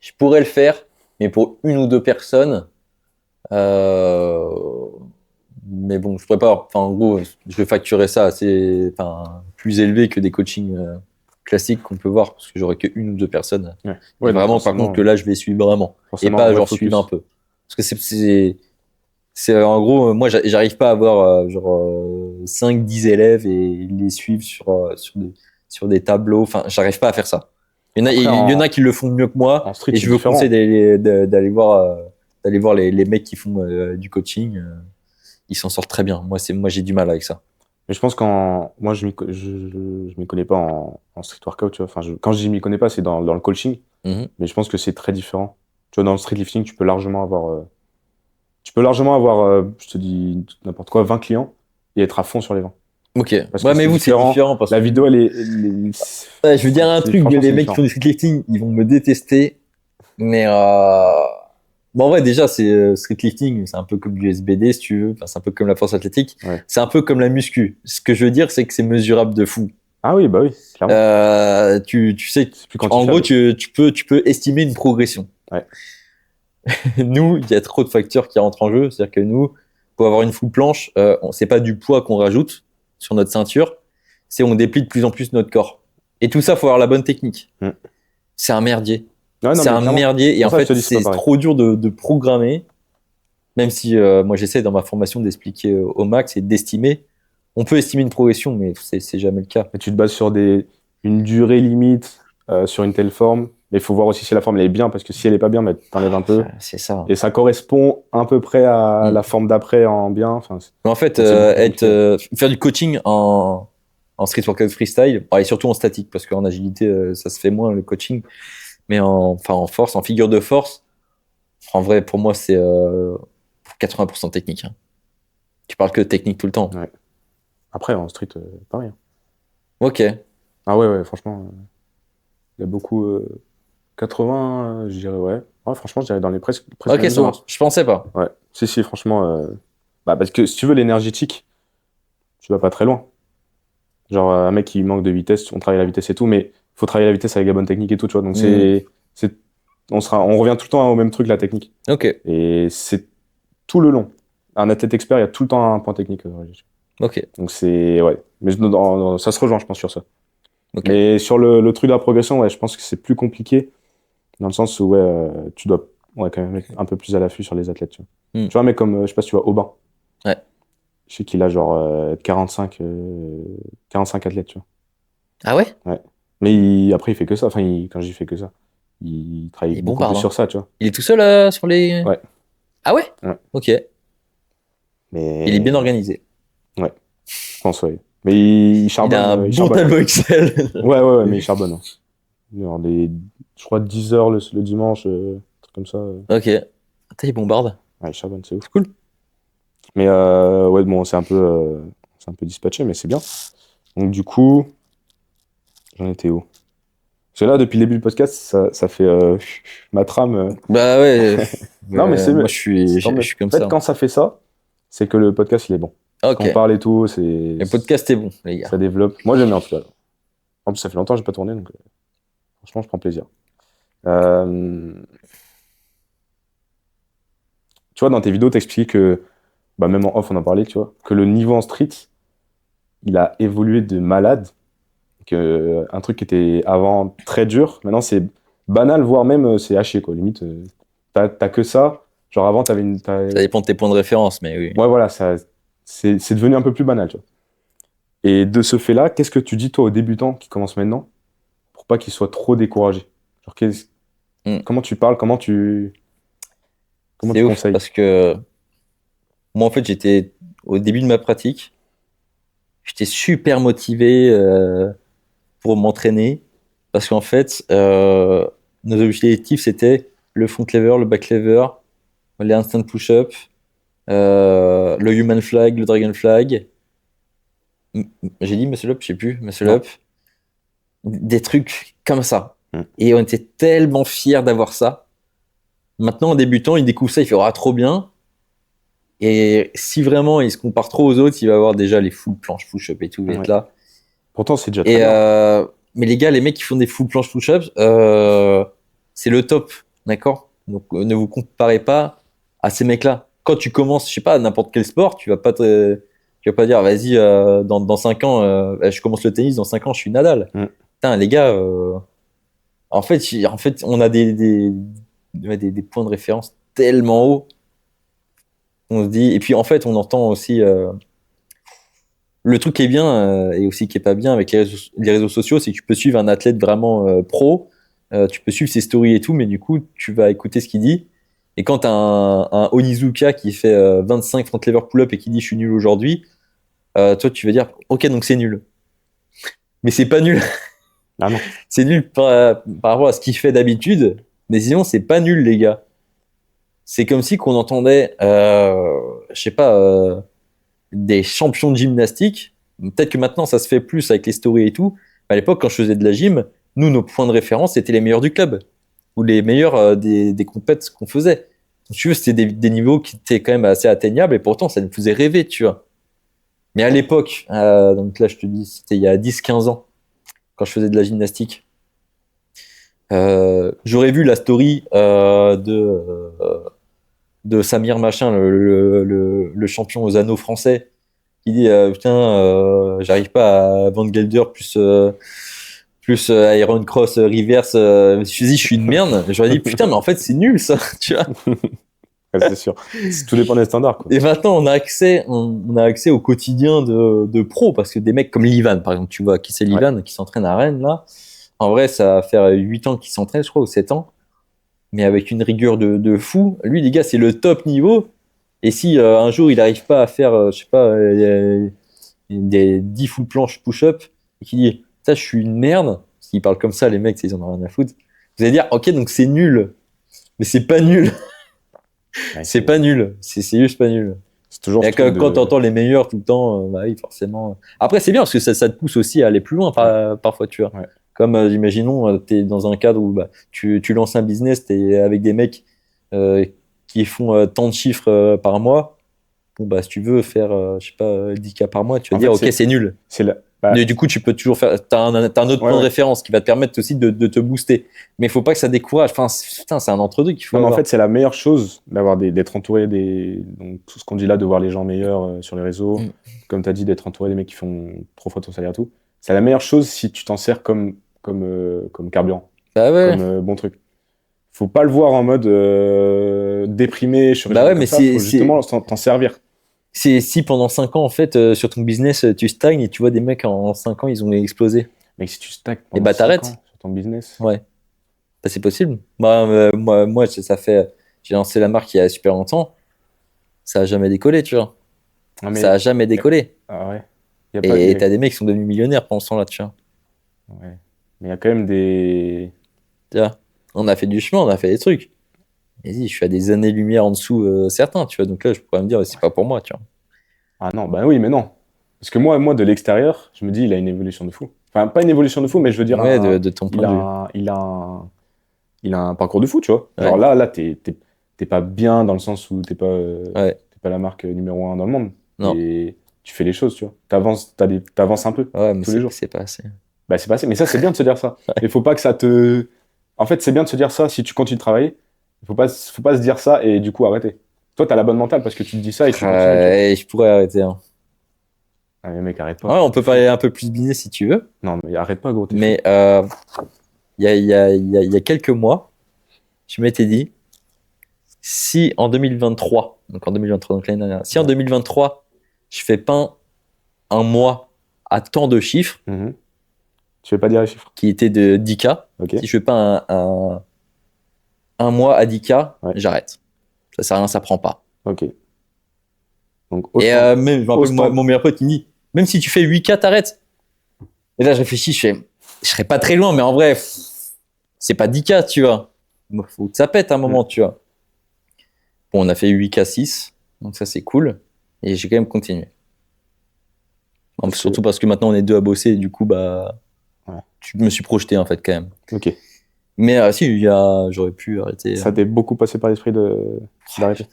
je pourrais le faire, mais pour 1 ou 2 personnes. Mais bon, je pourrais pas. Enfin, en gros, je vais facturer ça assez, plus élevé que des coachings classiques qu'on peut voir, parce que j'aurais que 1 ou 2 personnes. Ouais, vraiment, par contre, que là, je vais suivre vraiment, et pas genre suivre un peu. Parce que c'est en gros, moi, j'arrive pas à avoir 5-10 élèves et les suivre sur des tableaux. Enfin, j'arrive pas à faire ça. Il y en a qui le font mieux que moi, et je veux conseiller d'aller voir les mecs qui font du coaching. Ils s'en sortent très bien. Moi, j'ai du mal avec ça. Mais je pense moi, je m'y connais pas en street workout. Tu vois. Enfin, quand je dis m'y connais pas, c'est dans le coaching. Mais je pense que c'est très différent. vois, dans le street lifting, tu peux largement avoir, je te dis n'importe quoi, 20 clients et être à fond sur les 20. Ok. Parce Ouais, que mais vous, c'est différent. Parce la que... vidéo, Ouais, je veux dire un truc, franchement, les c'est mecs qui différent. font du street lifting, ils vont me détester. Mais bon, en vrai, déjà, street lifting, c'est un peu comme du SBD, si tu veux. Enfin, c'est un peu comme la force athlétique. Ouais. C'est un peu comme la muscu. Ce que je veux dire, c'est que c'est mesurable de fou. Ah oui, bah oui, clairement. Tu sais, C'est plus en gros, quantifiable. tu peux estimer une progression. Ouais. Nous, il y a trop de facteurs qui rentrent en jeu. C'est-à-dire que nous, pour avoir une full planche, c'est pas du poids qu'on rajoute sur notre ceinture, c'est on déplie de plus en plus notre corps. Et tout ça, faut avoir la bonne technique. C'est un merdier. Ouais, non, c'est un clairement. merdier. Et en Ça, je fait, te dis, c'est pas pareil. trop dur de programmer. Même si moi, j'essaie dans ma formation d'expliquer au max et d'estimer. On peut estimer une progression, mais c'est jamais le cas. Et tu te bases sur une durée limite, sur une telle forme. Mais il faut voir aussi si la forme elle est bien, parce que si elle est pas bien, bah, t'enlèves un peu. C'est ça. Et ça correspond à peu près à la forme d'après en bien. Enfin, en fait, faire du coaching en street workout freestyle, et surtout en statique, parce qu'en agilité, ça se fait moins le coaching, mais en force, en figure de force, en vrai, pour moi, c'est 80% technique. Hein. Tu parles que de technique tout le temps. Ouais. Après, en street, pareil. Ok. Ah ouais, franchement, il y a beaucoup. 80, je dirais, ouais. Ouais, franchement, je dirais dans les presque Ok, ça marche. Je pensais pas. Ouais. Si, franchement. Parce que si tu veux l'énergétique, tu vas pas très loin. Genre, un mec qui manque de vitesse, on travaille la vitesse et tout, mais il faut travailler la vitesse avec la bonne technique et tout, tu vois. Donc, on revient tout le temps au même truc, la technique. Ok. Et c'est tout le long. Un athlète expert, il y a tout le temps un point technique. Ok. Donc, ouais. Mais ça se rejoint, je pense, sur ça. Okay. Mais sur le truc de la progression, ouais, je pense que c'est plus compliqué, dans le sens où tu dois quand même être un peu plus à l'affût sur les athlètes. Tu vois, un mec comme, je sais pas si tu vois, Aubin. Ouais. Je sais qu'il a genre 45 athlètes, tu vois. Ah ouais? Ouais. Mais après, il fait que ça. Enfin, quand je dis fait que ça, il travaille beaucoup plus sur ça, tu vois. Il est tout seul sur les... Ouais. Ah ouais? Ouais. Ok. Mais... Il est bien organisé. Ouais, je pense, ouais. Mais il charbonne. Il a un bon tableau Excel. Ouais, mais il charbonne. Hein. Genre je crois 10 heures le dimanche, un truc comme ça. Ok. Attends, il bombarde. Ouais, il charbonne, c'est ouf. C'est cool. Mais ouais, bon, c'est un peu dispatché, mais c'est bien. Donc du coup, j'en étais où? Parce que là, depuis le début du podcast, ça fait ma trame. Bah ouais. Non, mais c'est moi, je suis comme ça. En fait, quand ça fait ça, c'est que le podcast, il est bon. Ok. Quand on parle et tout, c'est... Le podcast est bon, les gars. Ça développe. Moi, j'aime bien en tout cas. En plus, ça fait longtemps que j'ai pas tourné, donc franchement, je prends plaisir. Tu vois, dans tes vidéos, t'expliques que, même en off, on en parlait, tu vois, que le niveau en street, il a évolué de malade. Que un truc qui était avant très dur, maintenant c'est banal, voire même c'est haché, quoi. Limite, t'as que ça. Genre avant, Ça dépend de tes points de référence, mais oui. Ouais, voilà, c'est devenu un peu plus banal, tu vois. Et de ce fait-là, qu'est-ce que tu dis, toi, aux débutants qui commencent maintenant, pour pas qu'ils soient trop découragés? Genre, comment tu parles, comment tu conseilles? Parce que moi, en fait, j'étais au début de ma pratique, j'étais super motivé pour m'entraîner, parce qu'en fait, nos objectifs, c'était le front lever, le back lever, les instant push-up, le human flag, le dragon flag. J'ai dit muscle up, je sais plus, muscle up. Des trucs comme ça. Et on était tellement fiers d'avoir ça. Maintenant, en débutant, il découvre ça, il fait trop bien. Et si vraiment il se compare trop aux autres, il va avoir déjà les full planches push-up et tout, il va être là. Pourtant, c'est déjà très bien. Mais les gars, les mecs qui font des full planches push-up, c'est le top, d'accord? Donc ne vous comparez pas à ces mecs-là. Quand tu commences, je sais pas, n'importe quel sport, tu vas pas dire, vas-y, dans 5 ans, je commence le tennis, dans 5 ans, je suis Nadal. Putain, les gars, en fait, on a des points de référence tellement hauts. On se dit, et puis en fait, on entend aussi le truc qui est bien et aussi qui est pas bien avec les réseaux sociaux, c'est que tu peux suivre un athlète vraiment pro, tu peux suivre ses stories et tout, mais du coup, tu vas écouter ce qu'il dit. Et quand t'as un Onizuka qui fait 25 front lever pull-up et qui dit je suis nul aujourd'hui, toi tu vas dire ok, donc c'est nul. Mais c'est pas nul. Ah non. C'est nul par rapport à ce qu'il fait d'habitude, mais sinon c'est pas nul, les gars. c'est comme si qu'on entendait, je sais pas, des champions de gymnastique. Peut-être que maintenant, ça se fait plus avec les stories et tout. Mais à l'époque, quand je faisais de la gym, nous, nos points de référence, c'était les meilleurs du club ou les meilleurs des compètes qu'on faisait. Donc, tu veux, c'était des niveaux qui étaient quand même assez atteignables et pourtant, ça nous faisait rêver, tu vois. Mais à l'époque, donc là, je te dis, c'était il y a 10-15 ans, quand je faisais de la gymnastique, j'aurais vu la story de Samir Machin, le champion aux anneaux français, qui dit putain, j'arrive pas à Van Gelder plus Iron Cross reverse. Je me suis dit, je suis une merde. J'aurais dit putain, mais en fait, c'est nul ça, tu vois. Ouais, c'est sûr. Tout dépend des standards, quoi. Et maintenant, on a accès au quotidien de pro parce que des mecs comme Livan, par exemple, tu vois, qui c'est Livan, qui s'entraîne à Rennes là. En vrai, ça va faire 8 ans qu'il s'entraîne, je crois, ou 7 ans. Mais avec une rigueur de fou. Lui, les gars, c'est le top niveau. Et si un jour, il n'arrive pas à faire, je sais pas, des 10 full planches push-up, et qu'il dit, ça, je suis une merde, parce qu'ils parlent comme ça, les mecs, ils en ont rien à foutre. Vous allez dire, ok, donc c'est nul. Mais c'est pas nul. Ouais, c'est pas nul. C'est juste pas nul. C'est toujours Et quand t'entends les meilleurs tout le temps, bah oui, forcément. Après, c'est bien parce que ça te pousse aussi à aller plus loin parfois, tu vois. Ouais. Comme, imaginons, t'es dans un cadre où bah, tu lances un business, t'es avec des mecs qui font tant de chiffres par mois. Bon, bah, si tu veux faire, je sais pas, 10K par mois, tu vas dire, ok, c'est nul. Mais du coup, tu peux toujours faire. T'as un autre point de référence qui va te permettre aussi de te booster. Mais il faut pas que ça décourage. Enfin, putain, c'est un entre-deux qu'il faut. Non, mais en fait, c'est la meilleure chose d'être entouré donc tout ce qu'on dit là, de voir les gens meilleurs sur les réseaux, comme tu as dit, d'être entouré des mecs qui font 3 fois ton salaire et tout. C'est la meilleure chose si tu t'en sers comme carburant, bah ouais. comme bon truc. Faut pas le voir en mode déprimé sur les bah ouais, mais faut justement t'en servir. C'est si pendant 5 ans, en fait, sur ton business, tu stagnes et tu vois des mecs en 5 ans, ils ont explosé. Mais si tu stagnes Et bah t'arrêtes sur ton business. Ouais. Bah, c'est possible. Moi, ça fait. J'ai lancé la marque il y a super longtemps. Ça a jamais décollé, tu vois. Ah, mais... Ça a jamais décollé. Ah ouais. Et t'as des mecs qui sont devenus millionnaires pendant ce temps-là, tu vois. Ouais. Mais il y a quand même des. Tu vois, on a fait du chemin, on a fait des trucs. Vas-y, je suis à des années-lumière en dessous certains, tu vois. Donc là, je pourrais me dire, c'est pas pour moi, tu vois. Ah non, bah oui, mais non. Parce que moi de l'extérieur, je me dis, il a une évolution de fou. Enfin, pas une évolution de fou, mais je veux dire, Ouais, de ton point de vue. Il a un parcours de fou, tu vois. Genre là, t'es pas bien dans le sens où t'es pas la marque numéro 1 dans le monde. Non. Et tu fais les choses, tu vois. T'avances un peu mais tous les jours. C'est pas assez. Bah, c'est pas assez. Mais ça, c'est bien de se dire ça. Il faut pas que ça te. En fait, c'est bien de se dire ça si tu continues de travailler. Il faut pas se dire ça et du coup arrêter. Toi, t'as la bonne mentale parce que tu te dis ça et tu continues. Je pourrais arrêter. Hein. Ah, mais mec, arrête pas. Ouais, on peut parler un peu plus business si tu veux. Non, mais arrête pas, gros. Mais il y a quelques mois, je m'étais dit, si en 2023, donc l'année dernière, si en 2023, je fais pas un mois à tant de chiffres, tu veux pas dire les chiffres qui étaient de 10K, si je fais pas un mois à 10K, j'arrête. Ça sert à rien, ça prend pas. Ok. Donc, et même, je me rappelle mon meilleur pote qui me dit, même si tu fais 8K, t'arrêtes. Et là, je réfléchis, je serais pas très loin, mais en vrai, c'est pas 10K, tu vois. Il faut que ça pète à un moment, tu vois. Bon, on a fait 8K6, donc ça, c'est cool. Et j'ai quand même continué. Surtout parce que maintenant, on est 2 à bosser, et du coup, bah, je me suis projeté, en fait, quand même. Ok. Mais si, j'aurais pu arrêter. Ça t'est beaucoup passé par l'esprit d'arrêter.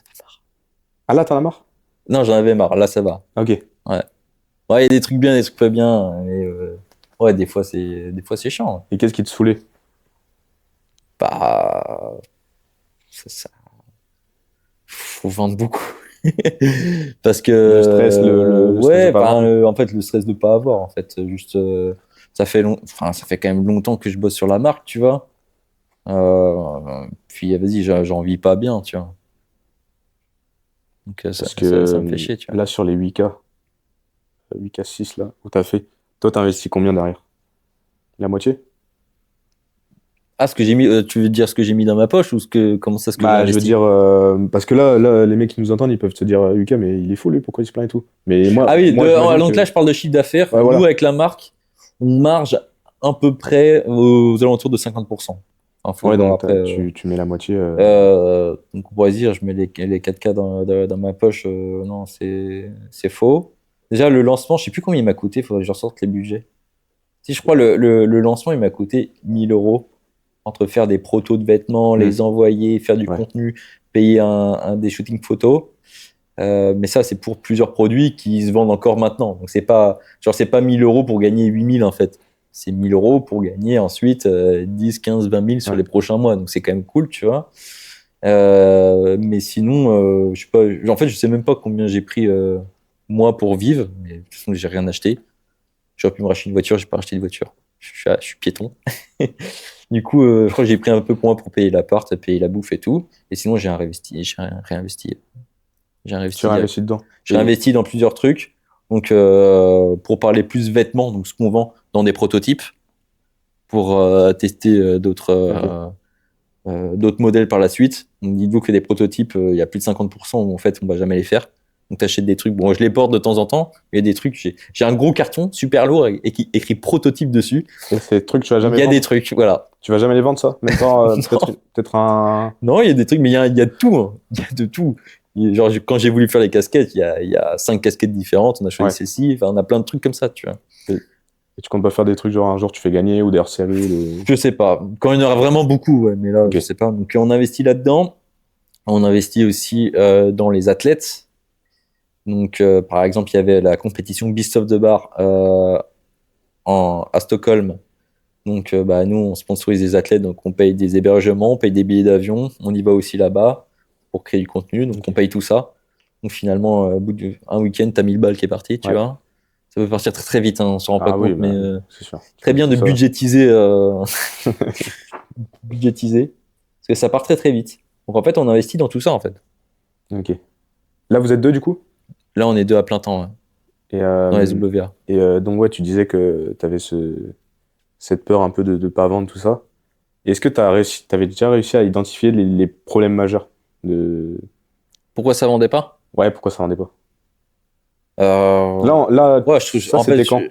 Ah là, t'en as marre? Non, j'en avais marre. Là, ça va. Ok. Ouais. Ouais, il y a des trucs bien, des trucs pas bien. Mais ouais, des fois, c'est chiant. Ouais. Et qu'est-ce qui te saoulait? Bah. Ça. Faut vendre beaucoup. Parce que. Le stress, le ouais, en fait, le stress de pas avoir. En fait, juste. Ça fait quand même longtemps que je bosse sur la marque, tu vois. Puis, vas-y, j'en vis pas bien, tu vois. Donc, ça me fait chier, tu vois. Là, sur les 8K, 8K6, là, où t'as fait, toi, t'as investi combien derrière? La moitié? Ah, ce que j'ai mis, tu veux dire ce que j'ai mis dans ma poche ou comment ça, ce que j'ai investi? Je veux dire, parce que là, les mecs qui nous entendent, ils peuvent se dire, 8K, mais il est fou, lui, pourquoi il se plaint et tout. Mais moi, ah oui, donc là, je parle de chiffre d'affaires. Ouais, voilà. Nous, avec la marque, on marge à peu près aux alentours de 50%. Enfin, faut Ouais, voir donc après. tu mets la moitié. Donc on pourrait se dire, je mets les 4K dans ma poche. Non, c'est faux. Déjà, le lancement, je sais plus combien il m'a coûté. Il faudrait que je ressorte les budgets. Si je crois, le lancement, il m'a coûté 1000 euros entre faire des protos de vêtements, les envoyer, faire du contenu, payer des shootings photos. Mais ça, c'est pour plusieurs produits qui se vendent encore maintenant. Donc, c'est pas 1000 euros pour gagner 8000 en fait. C'est 1000 euros pour gagner ensuite 10, 15, 20 000 sur les prochains mois. Donc, c'est quand même cool, tu vois. Mais sinon, je sais pas, en fait, je sais même pas combien j'ai pris moi pour vivre. Mais de toute façon, j'ai rien acheté. J'aurais pu me racheter une voiture, j'ai pas acheté de voiture. Je suis piéton. Du coup, je crois que j'ai pris un peu pour moi pour payer l'appart, payer la bouffe et tout. Et sinon, j'ai réinvesti. Tu as investi dedans. J'ai investi dans plusieurs trucs. Donc, pour parler plus vêtements, donc ce qu'on vend dans des prototypes, pour tester d'autres modèles par la suite. Donc, dites-vous que des prototypes, il y a plus de 50% où en fait, on va jamais les faire. Donc, tu achètes des trucs. Bon, je les porte de temps en temps. Il y a des trucs. J'ai un gros carton super lourd et qui écrit prototype dessus. Et ces trucs, tu vas jamais. Il y a des trucs, voilà. Tu vas jamais les vendre, ça? Même pas peut-être un. Non, il y a des trucs, mais il y a de tout. Hein. Il y a de tout. Genre, quand j'ai voulu faire les casquettes, il y a 5 casquettes différentes. On a choisi celle-ci. Enfin, on a plein de trucs comme ça, tu vois. Et tu comptes pas faire des trucs genre un jour tu fais gagner ou des hors-série Je sais pas. Quand il y en aura vraiment beaucoup, ouais, mais là, je sais pas. Donc, on investit là-dedans. On investit aussi dans les athlètes. Donc, par exemple, il y avait la compétition Beast of the Bar à Stockholm. Donc, nous, on sponsorise des athlètes, donc on paye des hébergements, on paye des billets d'avion, on y va aussi là-bas pour créer du contenu, donc on paye tout ça. Donc, finalement, au bout d'un week-end, t'as 1000 balles qui est parti, tu vois. Ça peut partir très très vite, hein, on s'en rend pas compte, mais c'est sûr. très bien de budgétiser, budgétiser, parce que ça part très très vite. Donc, en fait, on investit dans tout ça, en fait. Ok. Là, vous êtes 2 du coup? Là, on est 2 à plein temps, ouais, dans les WA. Et donc, ouais, tu disais que t'avais cette peur un peu de pas vendre tout ça. Est-ce que t'avais déjà réussi à identifier les problèmes majeurs de... Pourquoi ça vendait pas? Ouais, pourquoi ça vendait pas? Ouais, je trouve, ça en c'était fait, quand?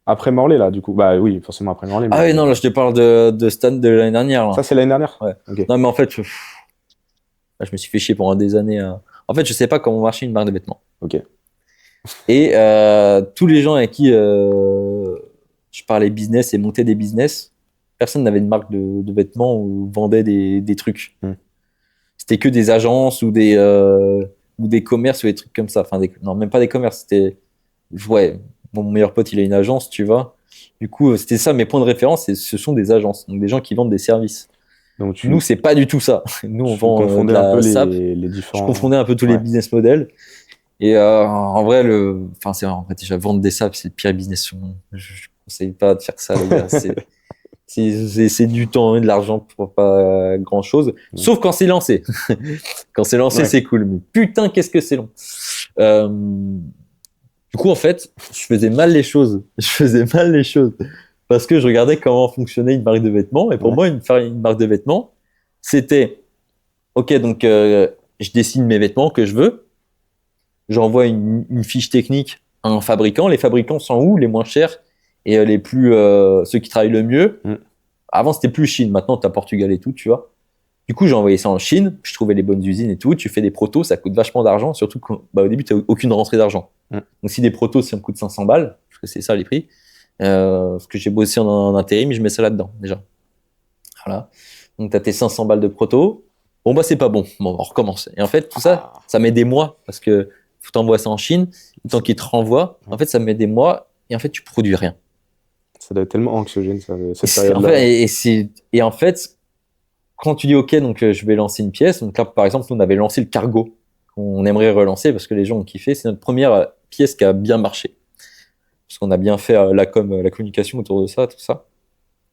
Après Morlaix, là, du coup. Bah oui, forcément après Morlaix. Ah oui, non, là, je te parle de Stan de l'année dernière. Là. Ça, c'est l'année dernière? Ouais. Okay. Non, mais en fait, là, je me suis fait chier pendant des années. En fait, je sais pas comment marcher une marque de vêtements. Ok. Et tous les gens avec qui je parlais business et montais des business, personne n'avait une marque de vêtements ou vendait des trucs. C'était que des agences ou des commerces ou des trucs comme ça. Enfin, non, même pas des commerces. C'était, ouais, mon meilleur pote, il a une agence, tu vois. Du coup, c'était ça mes points de référence. Ce sont des agences, donc des gens qui vendent des services. Donc nous, c'est pas du tout ça. Nous, on vend de la SAP. Les différents... Je confondais un peu tous les business models. Et en vrai, en fait, déjà vendre des SAP, c'est le pire business. Je conseille pas de faire ça, les gars. C'est du temps et de l'argent pour pas grand chose. Sauf quand c'est lancé. Quand c'est lancé, c'est cool. Mais putain, qu'est-ce que c'est long. Du coup, en fait, je faisais mal les choses. Parce que je regardais comment fonctionnait une marque de vêtements. Et pour moi, faire une marque de vêtements, c'était, ok, donc je dessine mes vêtements que je veux. J'envoie une fiche technique à un fabricant. Les fabricants sont où? Les moins chers et les plus ceux qui travaillent le mieux. Avant, c'était plus Chine. Maintenant, t'as Portugal et tout, tu vois. Du coup, j'ai envoyé ça en Chine. Je trouvais les bonnes usines et tout. Tu fais des protos, ça coûte vachement d'argent. Surtout qu'au début, t'as aucune rentrée d'argent. Donc, si des protos, ça me coûte 500 balles, parce que c'est ça les prix. Parce que j'ai bossé en intérim, je mets ça là-dedans, déjà. Voilà. Donc, t'as tes 500 balles de protos. Bon, bah, c'est pas bon. Bon, on recommence. Et en fait, tout ça, ça met des mois. Parce que faut t'envoyer ça en Chine. Le temps qu'ils te renvoient, en fait, ça met des mois. Et en fait, tu produis rien. Ça doit être tellement anxiogène, cette période-là. Et en fait, quand tu dis OK, donc je vais lancer une pièce. Donc là, par exemple, nous, on avait lancé le cargo. On aimerait relancer parce que les gens ont kiffé. C'est notre première pièce qui a bien marché. Parce qu'on a bien fait la communication autour de ça, tout ça.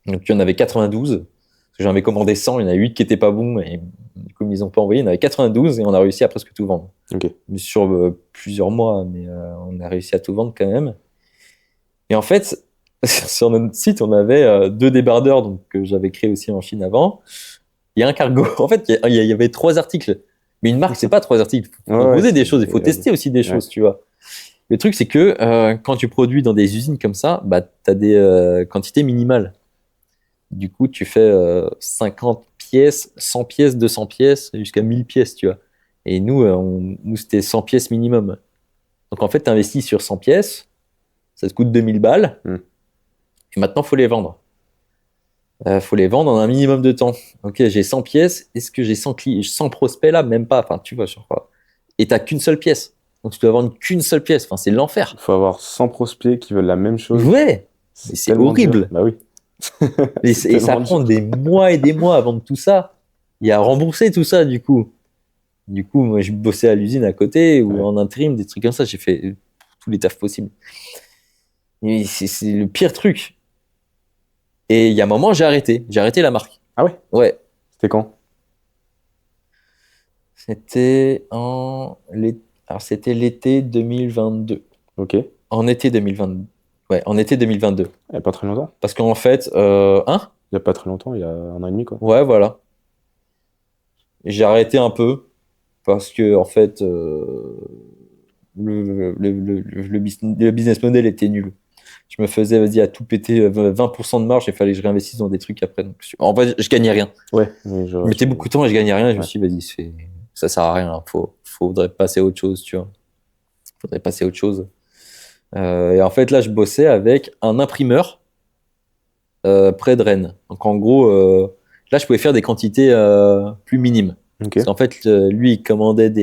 Donc il y en avait 92. Parce que j'en avais commandé 100, il y en a 8 qui étaient pas bons. Et comme ils n'ont pas envoyé, il y en avait 92 et on a réussi à presque tout vendre. Mais sur plusieurs mois, mais on a réussi à tout vendre quand même. Et en fait, sur notre site, on avait 2 débardeurs donc, que j'avais créés aussi en Chine avant. Il y a un cargo. En fait, il y avait 3 articles. Mais une marque, c'est pas 3 articles. Il faut proposer des choses, il faut tester aussi des choses, tu vois. Le truc, c'est que quand tu produis dans des usines comme ça, bah, tu as des quantités minimales. Du coup, tu fais 50 pièces, 100 pièces, 200 pièces, jusqu'à 1000 pièces, tu vois. Et nous c'était 100 pièces minimum. Donc en fait, tu investis sur 100 pièces, ça te coûte 2000 balles, et maintenant, il faut les vendre. Faut les vendre en un minimum de temps. Ok, j'ai 100 pièces, est-ce que j'ai 100 prospects là? Même pas, enfin, tu vois, je crois. Et t'as qu'une seule pièce. Donc tu dois vendre qu'une seule pièce, enfin, c'est l'enfer. Il faut avoir 100 prospects qui veulent la même chose. Ouais, mais c'est horrible. Dur. Bah oui. Et ça prend des mois et des mois à vendre tout ça. Il y a à rembourser tout ça, du coup. Du coup, moi, je bossais à l'usine à côté ou en intérim, des trucs comme ça. J'ai fait tous les tafs possibles. Et c'est le pire truc. Et il y a un moment, j'ai arrêté. J'ai arrêté la marque. Ah ouais? Ouais. C'était quand? C'était c'était l'été 2022. Ok. En été 2022. Ouais, en été 2022. Il n'y a pas très longtemps? Parce qu'en fait, Il n'y a pas très longtemps, il y a 1 an et demi, quoi. Ouais, voilà. J'ai arrêté un peu parce que, en fait, le business model était nul. Je me faisais, vas-y, à tout péter 20% de marge, il fallait que je réinvestisse dans des trucs après. Donc, en vrai, je gagnais rien. Ouais. Je mettais beaucoup de temps et je gagnais rien. Et je me suis dit, vas-y, ça sert à rien. Faudrait passer à autre chose, tu vois. Faudrait passer à autre chose. Et en fait, là, je bossais avec un imprimeur près de Rennes. Donc, en gros, là, je pouvais faire des quantités plus minimes. Ok. Parce qu'en fait, lui, il commandait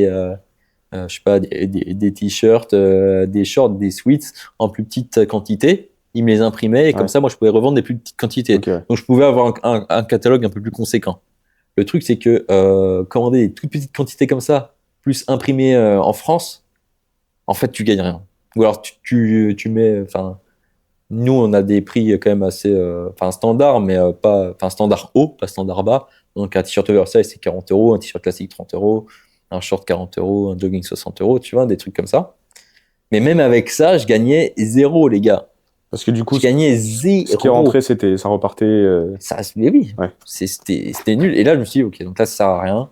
je sais pas, des t-shirts, des shorts, des sweats en plus petite quantité. Il me les imprimait et comme ça, moi, je pouvais revendre des plus petites quantités. Ok, ouais. Donc, je pouvais avoir un catalogue un peu plus conséquent. Le truc, c'est que commander des toutes petites quantités comme ça, plus imprimer en France, en fait, tu gagnes rien. Ou alors, tu mets... Enfin, nous, on a des prix quand même assez... standard, mais pas... Enfin, standard haut, pas standard bas. Donc, un t-shirt oversize, c'est 40 €, un t-shirt classique, 30 €, un short, 40 €, un jogging, 60 €, tu vois, des trucs comme ça. Mais même avec ça, je gagnais 0, les gars. Parce que du coup, je gagnais 0. ce qui rentrait, ça repartait. Mais oui, ouais. C'était nul. Et là, je me suis dit, ok, donc là, ça sert à rien.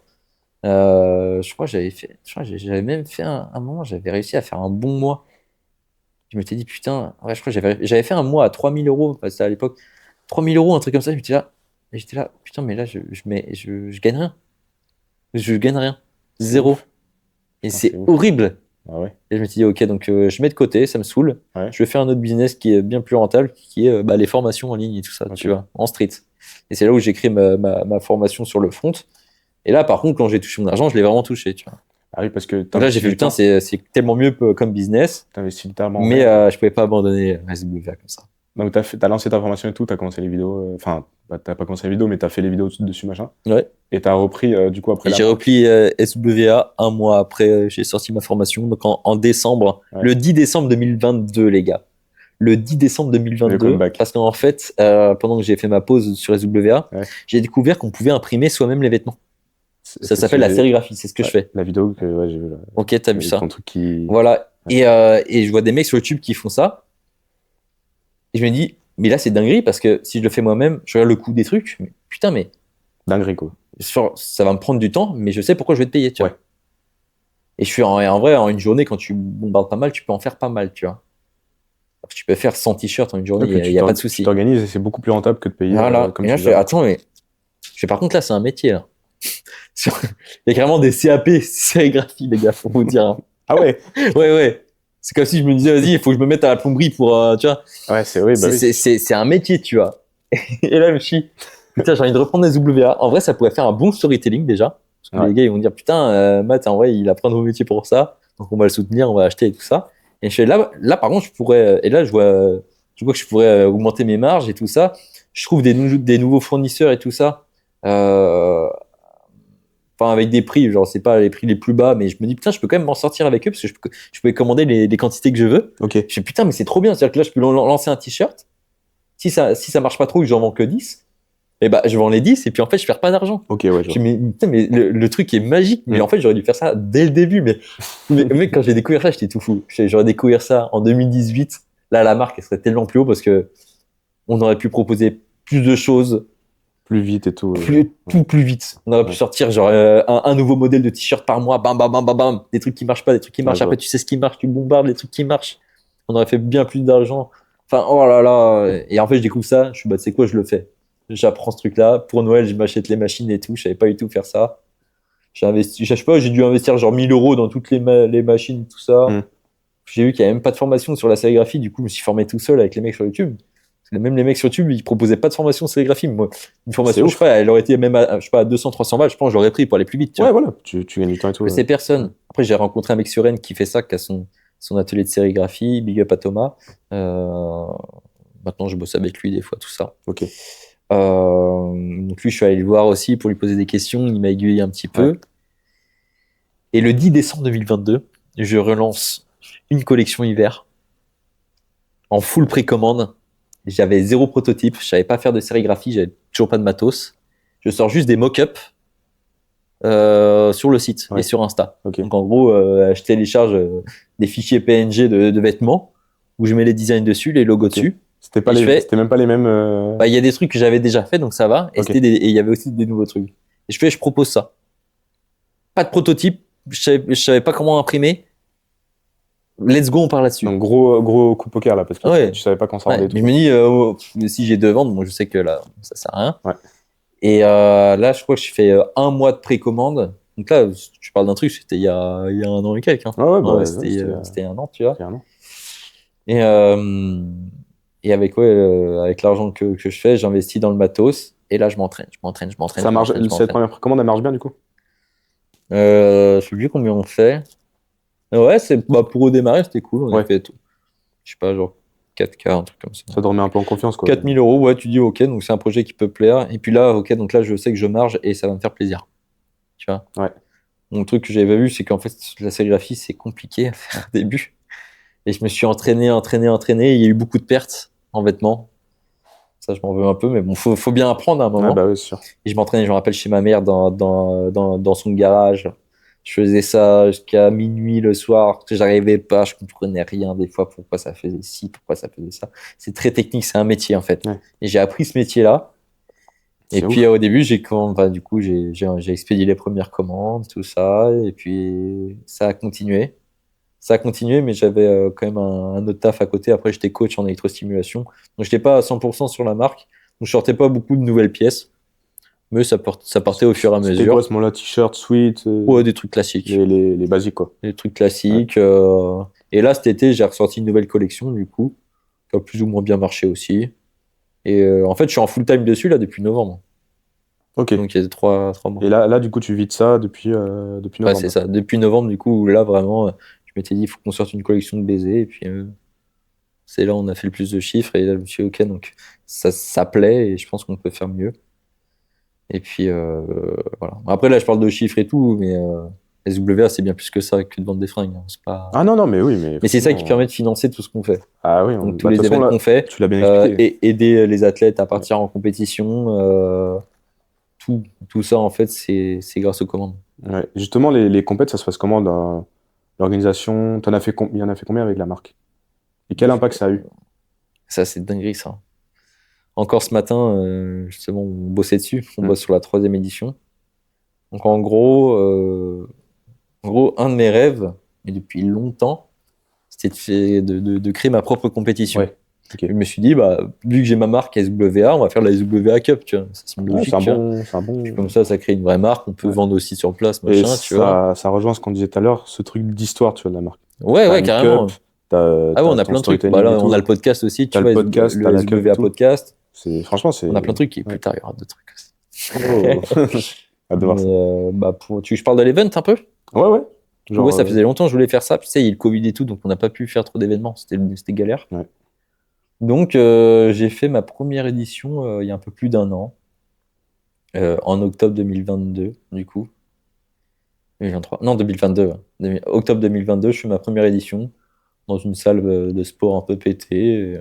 Je crois que j'avais même fait un moment, j'avais réussi à faire un bon mois. Je m'étais dit, putain, ouais, je crois que j'avais fait un mois à 3000 €, c'était à l'époque. 3000 €, un truc comme ça, j'étais là, putain, mais là, je gagne rien. Je gagne rien. 0. Et c'est horrible. Ah ouais. Et je me suis dit, ok, donc je mets de côté, ça me saoule. Ouais. Je vais faire un autre business qui est bien plus rentable, qui est les formations en ligne et tout ça, tu vois, en street. Et c'est là où j'ai créé ma formation sur le front. Et là, par contre, quand j'ai touché mon argent, je l'ai vraiment touché, tu vois. Ah oui, parce que donc là, j'ai fait, putain, c'est tellement mieux comme business. T'investis littéralement. Mais je pouvais pas abandonner SWA comme ça. Donc t'as lancé ta formation et tout, t'as commencé les vidéos, enfin, t'as pas commencé les vidéos, mais t'as fait les vidéos dessus, machin. Ouais. Et t'as repris, du coup, après j'ai repris SWA un mois après, j'ai sorti ma formation, donc en décembre, le 10 décembre 2022, les gars. Le 10 décembre 2022, parce qu'en fait, pendant que j'ai fait ma pause sur SWA, j'ai découvert qu'on pouvait imprimer soi-même les vêtements. Ça s'appelle la sérigraphie, c'est ce que je fais. La vidéo que j'ai vue là. Ok, t'as vu ça. Truc qui... Voilà. Et je vois des mecs sur YouTube qui font ça. Et je me dis, mais là, c'est dinguerie parce que si je le fais moi-même, je regarde le coût des trucs. Mais, putain, mais. Dinguerie, quoi. Ça va me prendre du temps, mais je sais pourquoi je vais te payer, tu vois. Et je suis en vrai, en une journée, quand tu bombardes pas mal, tu peux en faire pas mal, tu vois. Alors, tu peux faire 100 t-shirts en une journée, il n'y a pas de souci. Tu t'organises et c'est beaucoup plus rentable que de payer. Voilà. Et là, je fais, attends, mais. Par contre, là, c'est un métier, là. Il y a carrément des CAP sérigraphie, les gars, faut vous dire. Hein. Ah ouais. Ouais. C'est comme si je me disais, vas-y, il faut que je me mette à la plomberie pour, tu vois. Ouais, c'est un métier, tu vois. Et là, je me suis putain, j'ai envie de reprendre les WA. En vrai, ça pourrait faire un bon storytelling déjà. Parce que les gars, ils vont dire, putain, Matt, en vrai, il apprend un nouveau métier pour ça. Donc, on va le soutenir, on va acheter et tout ça. Et je fais, là, par contre, je pourrais, et là, je vois que je pourrais augmenter mes marges et tout ça. Je trouve des nouveaux fournisseurs et tout ça. Avec des prix, genre c'est pas les prix les plus bas, mais je me dis putain, je peux quand même m'en sortir avec eux parce que je peux commander les quantités que je veux. Ok. Je fais putain, mais c'est trop bien, c'est-à-dire que là je peux lancer un t-shirt. Si ça marche pas trop, que j'en vends que 10, et je vends les 10 et puis en fait je perds pas d'argent. Ok, ouais. Je dis, mais putain, mais le truc est magique, mais en fait j'aurais dû faire ça dès le début. Mais quand j'ai découvert ça, j'étais tout fou. J'aurais découvert ça en 2018. Là, la marque elle serait tellement plus haut parce que on aurait pu proposer plus de choses. Plus vite et tout. Plus vite. On aurait pu sortir genre un nouveau modèle de t-shirt par mois, bam, bam, bam, bam, bam. Des trucs qui marchent pas, des trucs qui marchent. Après, tu sais ce qui marche, tu bombardes les trucs qui marchent. On aurait fait bien plus d'argent. Enfin, oh là là. Et en fait, je découvre ça. Je suis c'est quoi, je le fais. j'apprends ce truc-là. Pour Noël, je m'achète les machines et tout. Je savais pas du tout faire ça. J'ai investi, je sais pas, j'ai dû investir genre 1 000 euros dans toutes les machines, tout ça. J'ai vu qu'il y avait même pas de formation sur la sérigraphie. Du coup, je me suis formé tout seul avec les mecs sur YouTube. Même les mecs sur YouTube, ils proposaient pas de formation de sérigraphie. Moi, une formation, je sais pas, elle aurait été même à, je sais pas, à 200, 300 balles. Je pense que j'aurais pris pour aller plus vite. Ouais, voilà, tu gagnes du temps et tout. Je sais personne. Après, j'ai rencontré un mec sur Rennes qui fait ça, qui a son atelier de sérigraphie. Big up à Thomas. Maintenant, je bosse avec lui des fois, tout ça. Ok. Donc lui, je suis allé le voir aussi pour lui poser des questions. Il m'a aiguillé un petit peu. Et le 10 décembre 2022, je relance une collection hiver en full précommande. J'avais 0 prototype, je savais pas faire de sérigraphie, j'avais toujours pas de matos. Je sors juste des mock-ups sur le site et sur Insta. Donc en gros, je télécharge des fichiers PNG de vêtements où je mets les designs dessus, les logos dessus. C'était même pas les mêmes. Il y a des trucs que j'avais déjà fait, donc ça va. Et il y avait aussi des nouveaux trucs. Et je propose ça. Pas de prototype, je savais pas comment imprimer. Let's go, on part là-dessus. Donc gros coup de poker là, parce que tu savais pas quand ça rendait. Je me dis, si j'ai 2 ventes, bon, je sais que là, ça sert à rien. Et là, je crois que je fais 1 mois de précommande. Donc là, tu parles d'un truc, c'était il y a 1 an et quelques. Hein. C'était 1 an, tu vois. Et avec l'argent que je fais, j'investis dans le matos. Et là, je m'entraîne. Ça marche. Cette première précommande, elle marche bien du coup. Je sais plus combien on fait. Ouais, pour redémarrer, c'était cool. On a fait tout. Je sais pas, genre 4K, un truc comme ça. Ça te remet un peu en confiance, quoi. 4 000 euros, ouais, tu dis ok, donc c'est un projet qui peut plaire. Et puis là, ok, donc là, je sais que je marge et ça va me faire plaisir. Tu vois. Donc, le truc que j'avais vu, c'est qu'en fait, la sérigraphie, c'est compliqué à faire au début. Et je me suis entraîné. Il y a eu beaucoup de pertes en vêtements. Ça, je m'en veux un peu, mais bon, faut bien apprendre à un moment. Ouais, bah oui, c'est sûr. Et je m'entraînais, je me rappelle, chez ma mère dans son garage. Je faisais ça jusqu'à minuit le soir. J'arrivais pas, je comprenais rien des fois, pourquoi ça faisait ci, pourquoi ça faisait ça. C'est très technique, c'est un métier en fait. Et j'ai appris ce métier-là. Et puis au début, j'ai expédié les premières commandes, tout ça. Et puis ça a continué. Mais j'avais quand même un autre taf à côté. Après, j'étais coach en électrostimulation. Donc, j'étais pas à 100% sur la marque. Donc, je sortais pas beaucoup de nouvelles pièces. Mais ça partait au fur et à mesure. C'était quoi ce moment-là? T-shirt, sweat Ouais, des trucs classiques. Les basiques, quoi. Les trucs classiques. Et là, cet été, j'ai ressorti une nouvelle collection, du coup, qui a plus ou moins bien marché aussi. Et en fait, je suis en full-time dessus, là, depuis novembre. Ok. Donc, il y a 3 mois. Et là, du coup, tu vis de ça depuis novembre. Ouais, c'est ça. Depuis novembre, du coup, là, vraiment, je m'étais dit, il faut qu'on sorte une collection de baisers. Et puis, c'est là où on a fait le plus de chiffres. Et là, je me suis dit, ok, donc ça plaît et je pense qu'on peut faire mieux. Et puis, voilà. Après, là, je parle de chiffres et tout, mais SWA, c'est bien plus que ça que de vendre des fringues. Hein. C'est pas... Ah non, mais oui. Mais c'est ça qui permet de financer tout ce qu'on fait. Ah oui, donc, tous les événements qu'on fait, tu l'as bien expliqué. Et aider les athlètes à partir en compétition, tout ça, en fait, c'est grâce aux commandes. Ouais. Justement, les compètes, ça se passe comment dans l'organisation? Il y en a fait combien avec la marque? Et quel impact ça a eu? Ça, c'est dinguerie, ça. Encore ce matin, justement, on bossait dessus. On bosse sur la 3e édition. Donc, en gros, un de mes rêves, et depuis longtemps, c'était de créer ma propre compétition. Okay. Je me suis dit, vu que j'ai ma marque SWA, on va faire la SWA Cup, tu vois. C'est logique. C'est un bon... Comme ça crée une vraie marque, on peut vendre aussi sur place, machin, tu vois. Ça rejoint ce qu'on disait tout à l'heure, ce truc d'histoire, tu vois, de la marque. Ouais, carrément. On a plein de trucs. Là, on a le podcast aussi, tu vois, le SWA podcast. Franchement, on a plein de trucs, et plus tard, il y aura d'autres trucs aussi. Je parle de l'event un peu? Ouais. Genre, ça faisait longtemps que je voulais faire ça. Puis, tu sais, il y a eu le Covid et tout, donc on n'a pas pu faire trop d'événements. C'était galère. Ouais. Donc, j'ai fait ma première édition il y a un peu plus d'1 an, en octobre 2022, du coup. 2023. Non, 2022. Octobre 2022, je fais ma première édition dans une salle de sport un peu pétée.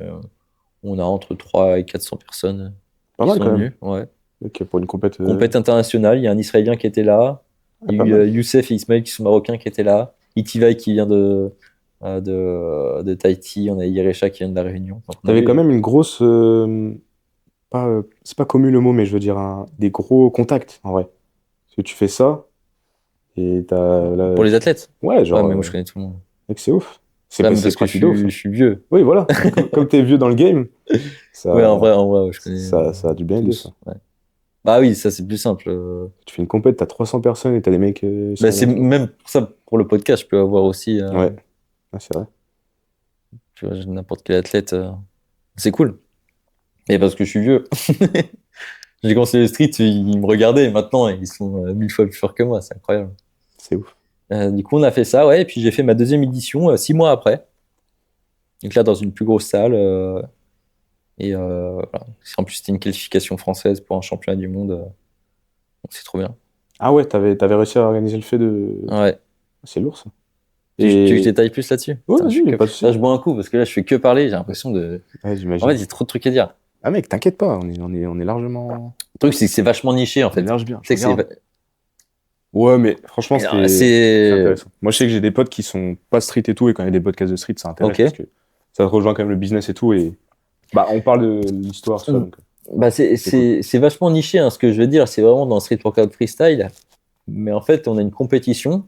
On a entre 300 et 400 personnes qui sont venues. Ouais. Okay, pour une compète internationale. Il y a un Israélien qui était là. Il y a eu Youssef et Ismaël qui sont marocains qui étaient là. Itivai qui vient de Tahiti. On a Yerecha qui vient de la Réunion. T'avais quand même une grosse... c'est pas commun le mot, mais je veux dire des gros contacts, en vrai. Parce que tu fais ça, et pour les athlètes? Ouais, genre... mais moi, je connais tout le monde. Mec, c'est ouf. C'est parce que je suis vieux. Oui, voilà. Comme t'es vieux dans le game, ça, Ouais, en vrai, je connais. ça a du bien aider, tous. ça. Ouais. Bah oui, ça c'est plus simple. Tu fais une compète, t'as 300 personnes et t'as des mecs. Bah, c'est même pour ça, pour le podcast, je peux avoir aussi. Ouais, c'est vrai. Tu vois, n'importe quel athlète. C'est cool. Et parce que je suis vieux. J'ai commencé le street, ils me regardaient, et maintenant ils sont 1000 fois plus forts que moi, c'est incroyable. C'est ouf. Du coup, on a fait ça, ouais, et puis j'ai fait ma deuxième édition 6 mois après. Donc là, dans une plus grosse salle. Voilà. En plus, c'était une qualification française pour un championnat du monde. Donc c'est trop bien. Ah ouais, t'avais réussi à organiser le fait de. Ouais. C'est lourd, ça. Tu veux que je détaille plus là-dessus? Ouais, vas-y, pas de soucis. Là, je bois un coup, parce que là, je fais que parler, j'ai l'impression de. Ouais, j'imagine. En fait, il y a trop de trucs à dire. Ah mec, t'inquiète pas, on est largement. Le truc, c'est que c'est vachement niché, en fait. On large bien. C'est que c'est. Ouais, mais franchement, c'est C'est. intéressant. Moi, je sais que j'ai des potes qui sont pas street et tout, et quand il y a des podcasts de street, ça intéresse Ok. parce que ça rejoint quand même le business et tout. Et bah, on parle de l'histoire, ça. Donc... Bah, c'est vachement niché, hein, ce que je veux dire. C'est vraiment dans Street Workout Freestyle. Mais en fait, on a une compétition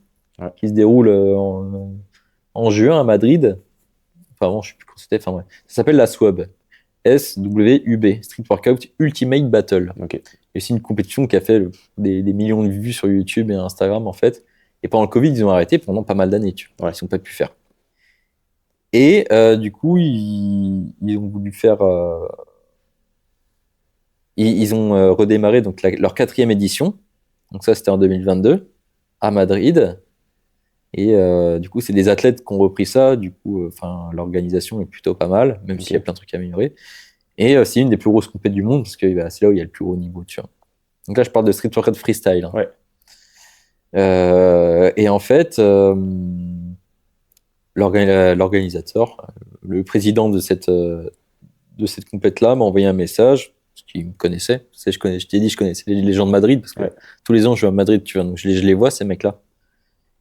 qui se déroule en juin à Madrid. Enfin, bon, je sais plus quand c'était. Enfin, ouais. Ça s'appelle la SWUB. SWUB, Street Workout Ultimate Battle. Okay. Et c'est une compétition qui a fait des millions de vues sur YouTube et Instagram, en fait. Et pendant le Covid, ils ont arrêté pendant pas mal d'années. Ils n'ont pas pu faire. Et du coup, ils ont voulu faire. Ils ont redémarré donc, leur 4e édition. Donc, ça, c'était en 2022, à Madrid. Et du coup, c'est des athlètes qui ont repris ça. Du coup, l'organisation est plutôt pas mal, même s'il y a plein de trucs à améliorer. Et c'est une des plus grosses compétitions du monde, parce que c'est là où il y a le plus haut niveau, tu vois. Donc là, je parle de Street Workout Freestyle. Hein. Ouais. Et en fait, l'organisateur, le président de cette compète-là m'a envoyé un message, parce qu'il me connaissait. Je t'ai dit, je connaissais les gens de Madrid, parce que tous les ans, je vais à Madrid, tu vois. Donc je les vois, ces mecs-là.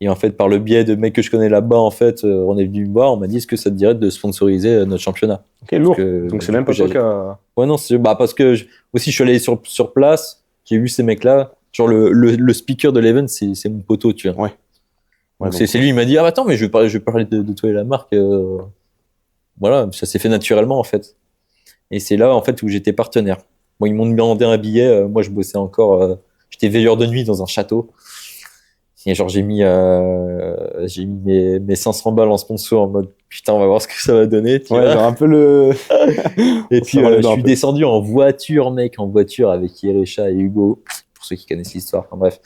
Et en fait, par le biais de mecs que je connais là-bas, en fait, on est venu me voir, on m'a dit, est-ce que ça te dirait de sponsoriser notre championnat? Ok, lourd. Donc c'est même pas toi qui a... Ouais, non, parce que aussi, je suis allé sur place, j'ai vu ces mecs-là. Genre, le speaker de l'event, c'est mon poteau, tu vois. Ouais. Donc c'est lui, il m'a dit, ah, attends, mais je vais parler de toi et la marque. Voilà, ça s'est fait naturellement, en fait. Et c'est là, en fait, où j'étais partenaire. Bon, ils m'ont demandé un billet. Moi, je bossais encore. J'étais veilleur de nuit dans un château. Et genre, j'ai mis mes 500 balles en sponsor en mode putain, on va voir ce que ça va donner. Tu vois genre un peu le. Et puis, je suis descendu en voiture, mec, avec Yerecha et Hugo, pour ceux qui connaissent l'histoire. Enfin, bref.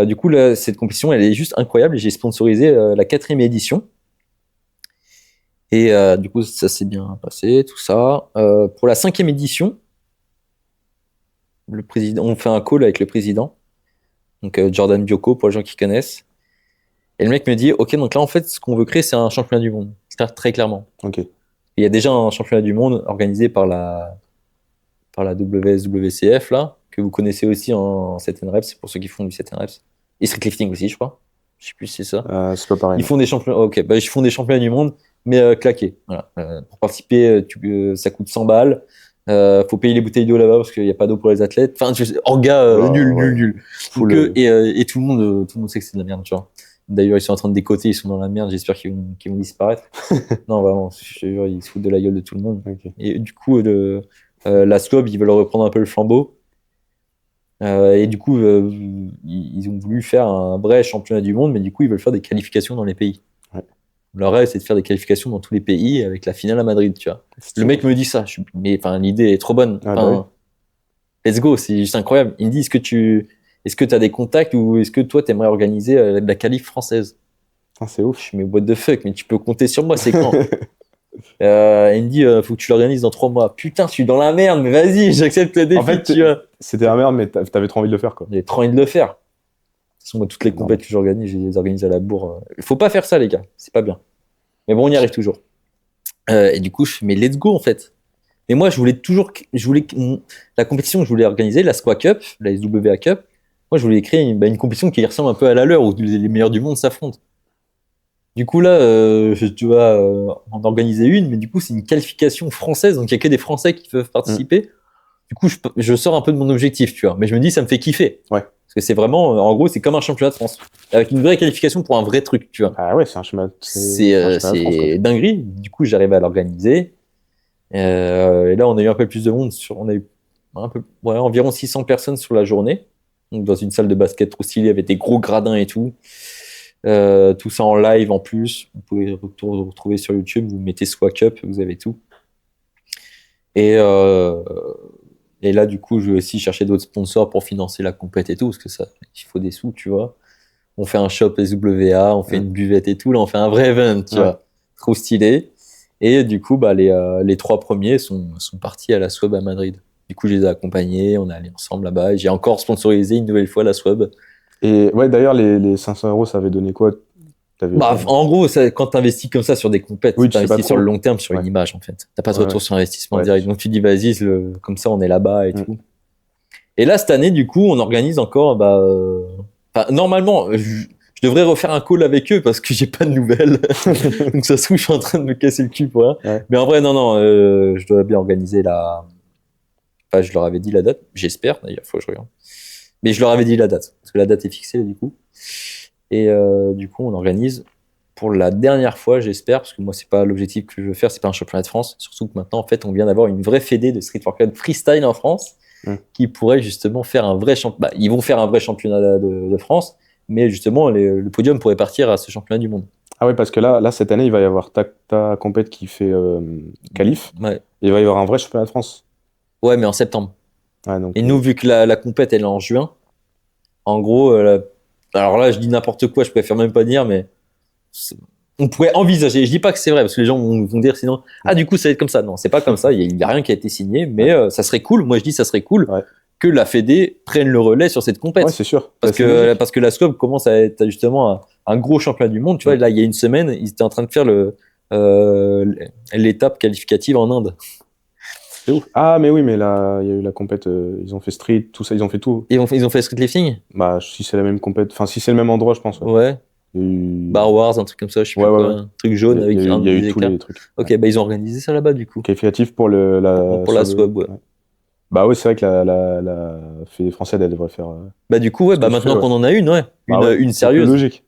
Du coup, là, cette compétition, elle est juste incroyable. Et j'ai sponsorisé la 4e édition. Et du coup, ça s'est bien passé, tout ça. Pour la 5e édition, on fait un call avec le président. Donc Jordan Biocco, pour les gens qui connaissent. Et le mec me dit, ok, donc là, en fait, ce qu'on veut créer, c'est un championnat du monde. Très clairement. Ok. Il y a déjà un championnat du monde organisé par la WSWCF, là, que vous connaissez aussi en 7 reps, c'est pour ceux qui font du 7 reps. Et street lifting aussi, je crois. Je sais plus si c'est ça. C'est pas pareil. Ils font des championnats, ils font des championnats du monde, mais claqués. Voilà. Pour participer, ça coute 100 balles. Faut payer les bouteilles d'eau là-bas parce qu'il n'y a pas d'eau pour les athlètes. Enfin, nul. Donc, et tout le monde sait que c'est de la merde, tu vois. D'ailleurs, ils sont en train de décoter, ils sont dans la merde. J'espère qu'ils vont disparaître. Non, vraiment, je te jure, ils se foutent de la gueule de tout le monde. Okay. Et du coup, la SCOB, ils veulent reprendre un peu le flambeau. Et du coup, ils ont voulu faire un vrai championnat du monde, mais du coup, ils veulent faire des qualifications dans les pays. Ouais. Leur rêve, c'est de faire des qualifications dans tous les pays avec la finale à Madrid, tu vois. Le mec me dit ça, mais l'idée est trop bonne. Let's go, c'est juste incroyable. Il me dit, est-ce que tu as des contacts ou est-ce que toi, tu aimerais organiser la qualif française? C'est ouf. Je suis, mais what the fuck, mais tu peux compter sur moi, c'est quand? Il me dit, faut que tu l'organises dans 3 mois. Putain, je suis dans la merde, mais vas-y, j'accepte le défi. En fait, tu vois. C'était la merde, mais t'avais trop envie de le faire, quoi. J'avais trop envie de le faire. De toute façon, moi, toutes les compétitions que j'organise, je les organise à la bourre. Faut pas faire ça, les gars, c'est pas bien. Mais bon, on y arrive toujours. Et du coup, je fais, mais let's go, en fait. Mais moi, la compétition que je voulais organiser, la Squat Cup, la SWA Cup, moi, je voulais créer une compétition qui ressemble un peu à la leur, où les meilleurs du monde s'affrontent. Du coup, là, tu vas en organiser une, mais du coup, c'est une qualification française, donc il n'y a que des Français qui peuvent participer. du coup, je sors un peu de mon objectif, tu vois. Mais je me dis, ça me fait kiffer. Ouais. Parce que c'est vraiment, en gros, c'est comme un championnat de France. Avec une vraie qualification pour un vrai truc, tu vois. Ah ouais, c'est un chemin. C'est un chemin de France, quoi. C'est dinguerie. Du coup, j'arrive à l'organiser. Et là, on a eu un peu plus de monde. On a eu environ 600 personnes sur la journée. Donc, dans une salle de basket trop stylée avec des gros gradins et tout. Tout ça en live en plus. Vous pouvez retrouver sur YouTube. Vous mettez Swag Up, vous avez tout. Et là, du coup, je vais aussi chercher d'autres sponsors pour financer la compète et tout, parce que ça, il faut des sous, tu vois. On fait un shop SWA, on fait une buvette et tout. Là, on fait un vrai event, tu vois. Trop stylé. Et du coup, les 3 premiers sont partis à la SWAB à Madrid. Du coup, je les ai accompagnés, on est allés ensemble là-bas. Et j'ai encore sponsorisé une nouvelle fois la SWAB. Et ouais, d'ailleurs, les 500 €, ça avait donné quoi? En gros, quand tu investis comme ça sur des compètes, tu investis sur le long terme, sur une image, en fait. T'as pas de retour sur investissement direct. Donc tu dis, vas-y, comme ça, on est là-bas et tout. Et là, cette année, du coup, on organise encore, normalement, je devrais refaire un call avec eux parce que j'ai pas de nouvelles. Donc ça se trouve, je suis en train de me casser le cul pour rien. Ouais. Mais en vrai, non, je dois bien organiser Enfin, je leur avais dit la date. J'espère, d'ailleurs, faut que je regarde. Mais je leur avais dit la date. Parce que la date est fixée, du coup. Et du coup, on organise pour la dernière fois, j'espère, parce que moi, c'est pas l'objectif que je veux faire, c'est pas un championnat de France. Surtout que maintenant, en fait, on vient d'avoir une vraie fédé de street workout freestyle en France qui pourrait justement faire un vrai championnat. Ils vont faire un vrai championnat de France, mais justement, le podium pourrait partir à ce championnat du monde. Ah ouais, parce que là, cette année, il va y avoir ta compète qui fait qualif. Ouais. Il va y avoir un vrai championnat de France. Ouais, mais en septembre. Ah, donc, et nous, vu que la compète, elle est en juin, en gros, alors là, je dis n'importe quoi, je préfère même pas dire, mais on pourrait envisager. Je dis pas que c'est vrai, parce que les gens vont dire sinon, du coup, ça va être comme ça. Non, c'est pas comme ça. Il y a rien qui a été signé, mais ça serait cool. Moi, je dis, ça serait cool que la Fédé prenne le relais sur cette compète. Ouais, c'est sûr. Parce que la SCOB commence à être justement un gros championnat du monde. Tu vois, là, il y a une semaine, ils étaient en train de faire l'étape qualificative en Inde. C'est ouf. Ah, mais oui, mais là, il y a eu la compète, ils ont fait street, tout ça, ils ont fait tout. Ils ont fait street lifting? Bah, si c'est la même compète, enfin, si c'est le même endroit, je pense. Ouais. Bar Wars, un truc comme ça, je sais plus quoi. Un truc jaune avec il y a eu tous les trucs. Ok, ils ont organisé ça là-bas, du coup. Qualificatif pour la SWAB, ouais. Bah oui, c'est vrai que la Fédé française, elle devrait faire. Du coup, maintenant qu'on en a une, une sérieuse. C'est logique.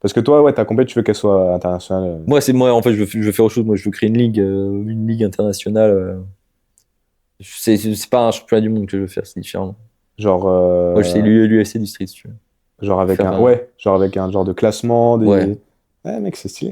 Parce que toi, ta compète, tu veux qu'elle soit internationale. Moi, en fait, je veux faire autre chose. Moi, je veux créer une ligue internationale. C'est pas un championnat du monde que je veux faire, c'est différent. Genre. Moi, c'est l'UFC du street, si tu veux. Genre avec un genre de classement, des. Ouais, mec, c'est stylé.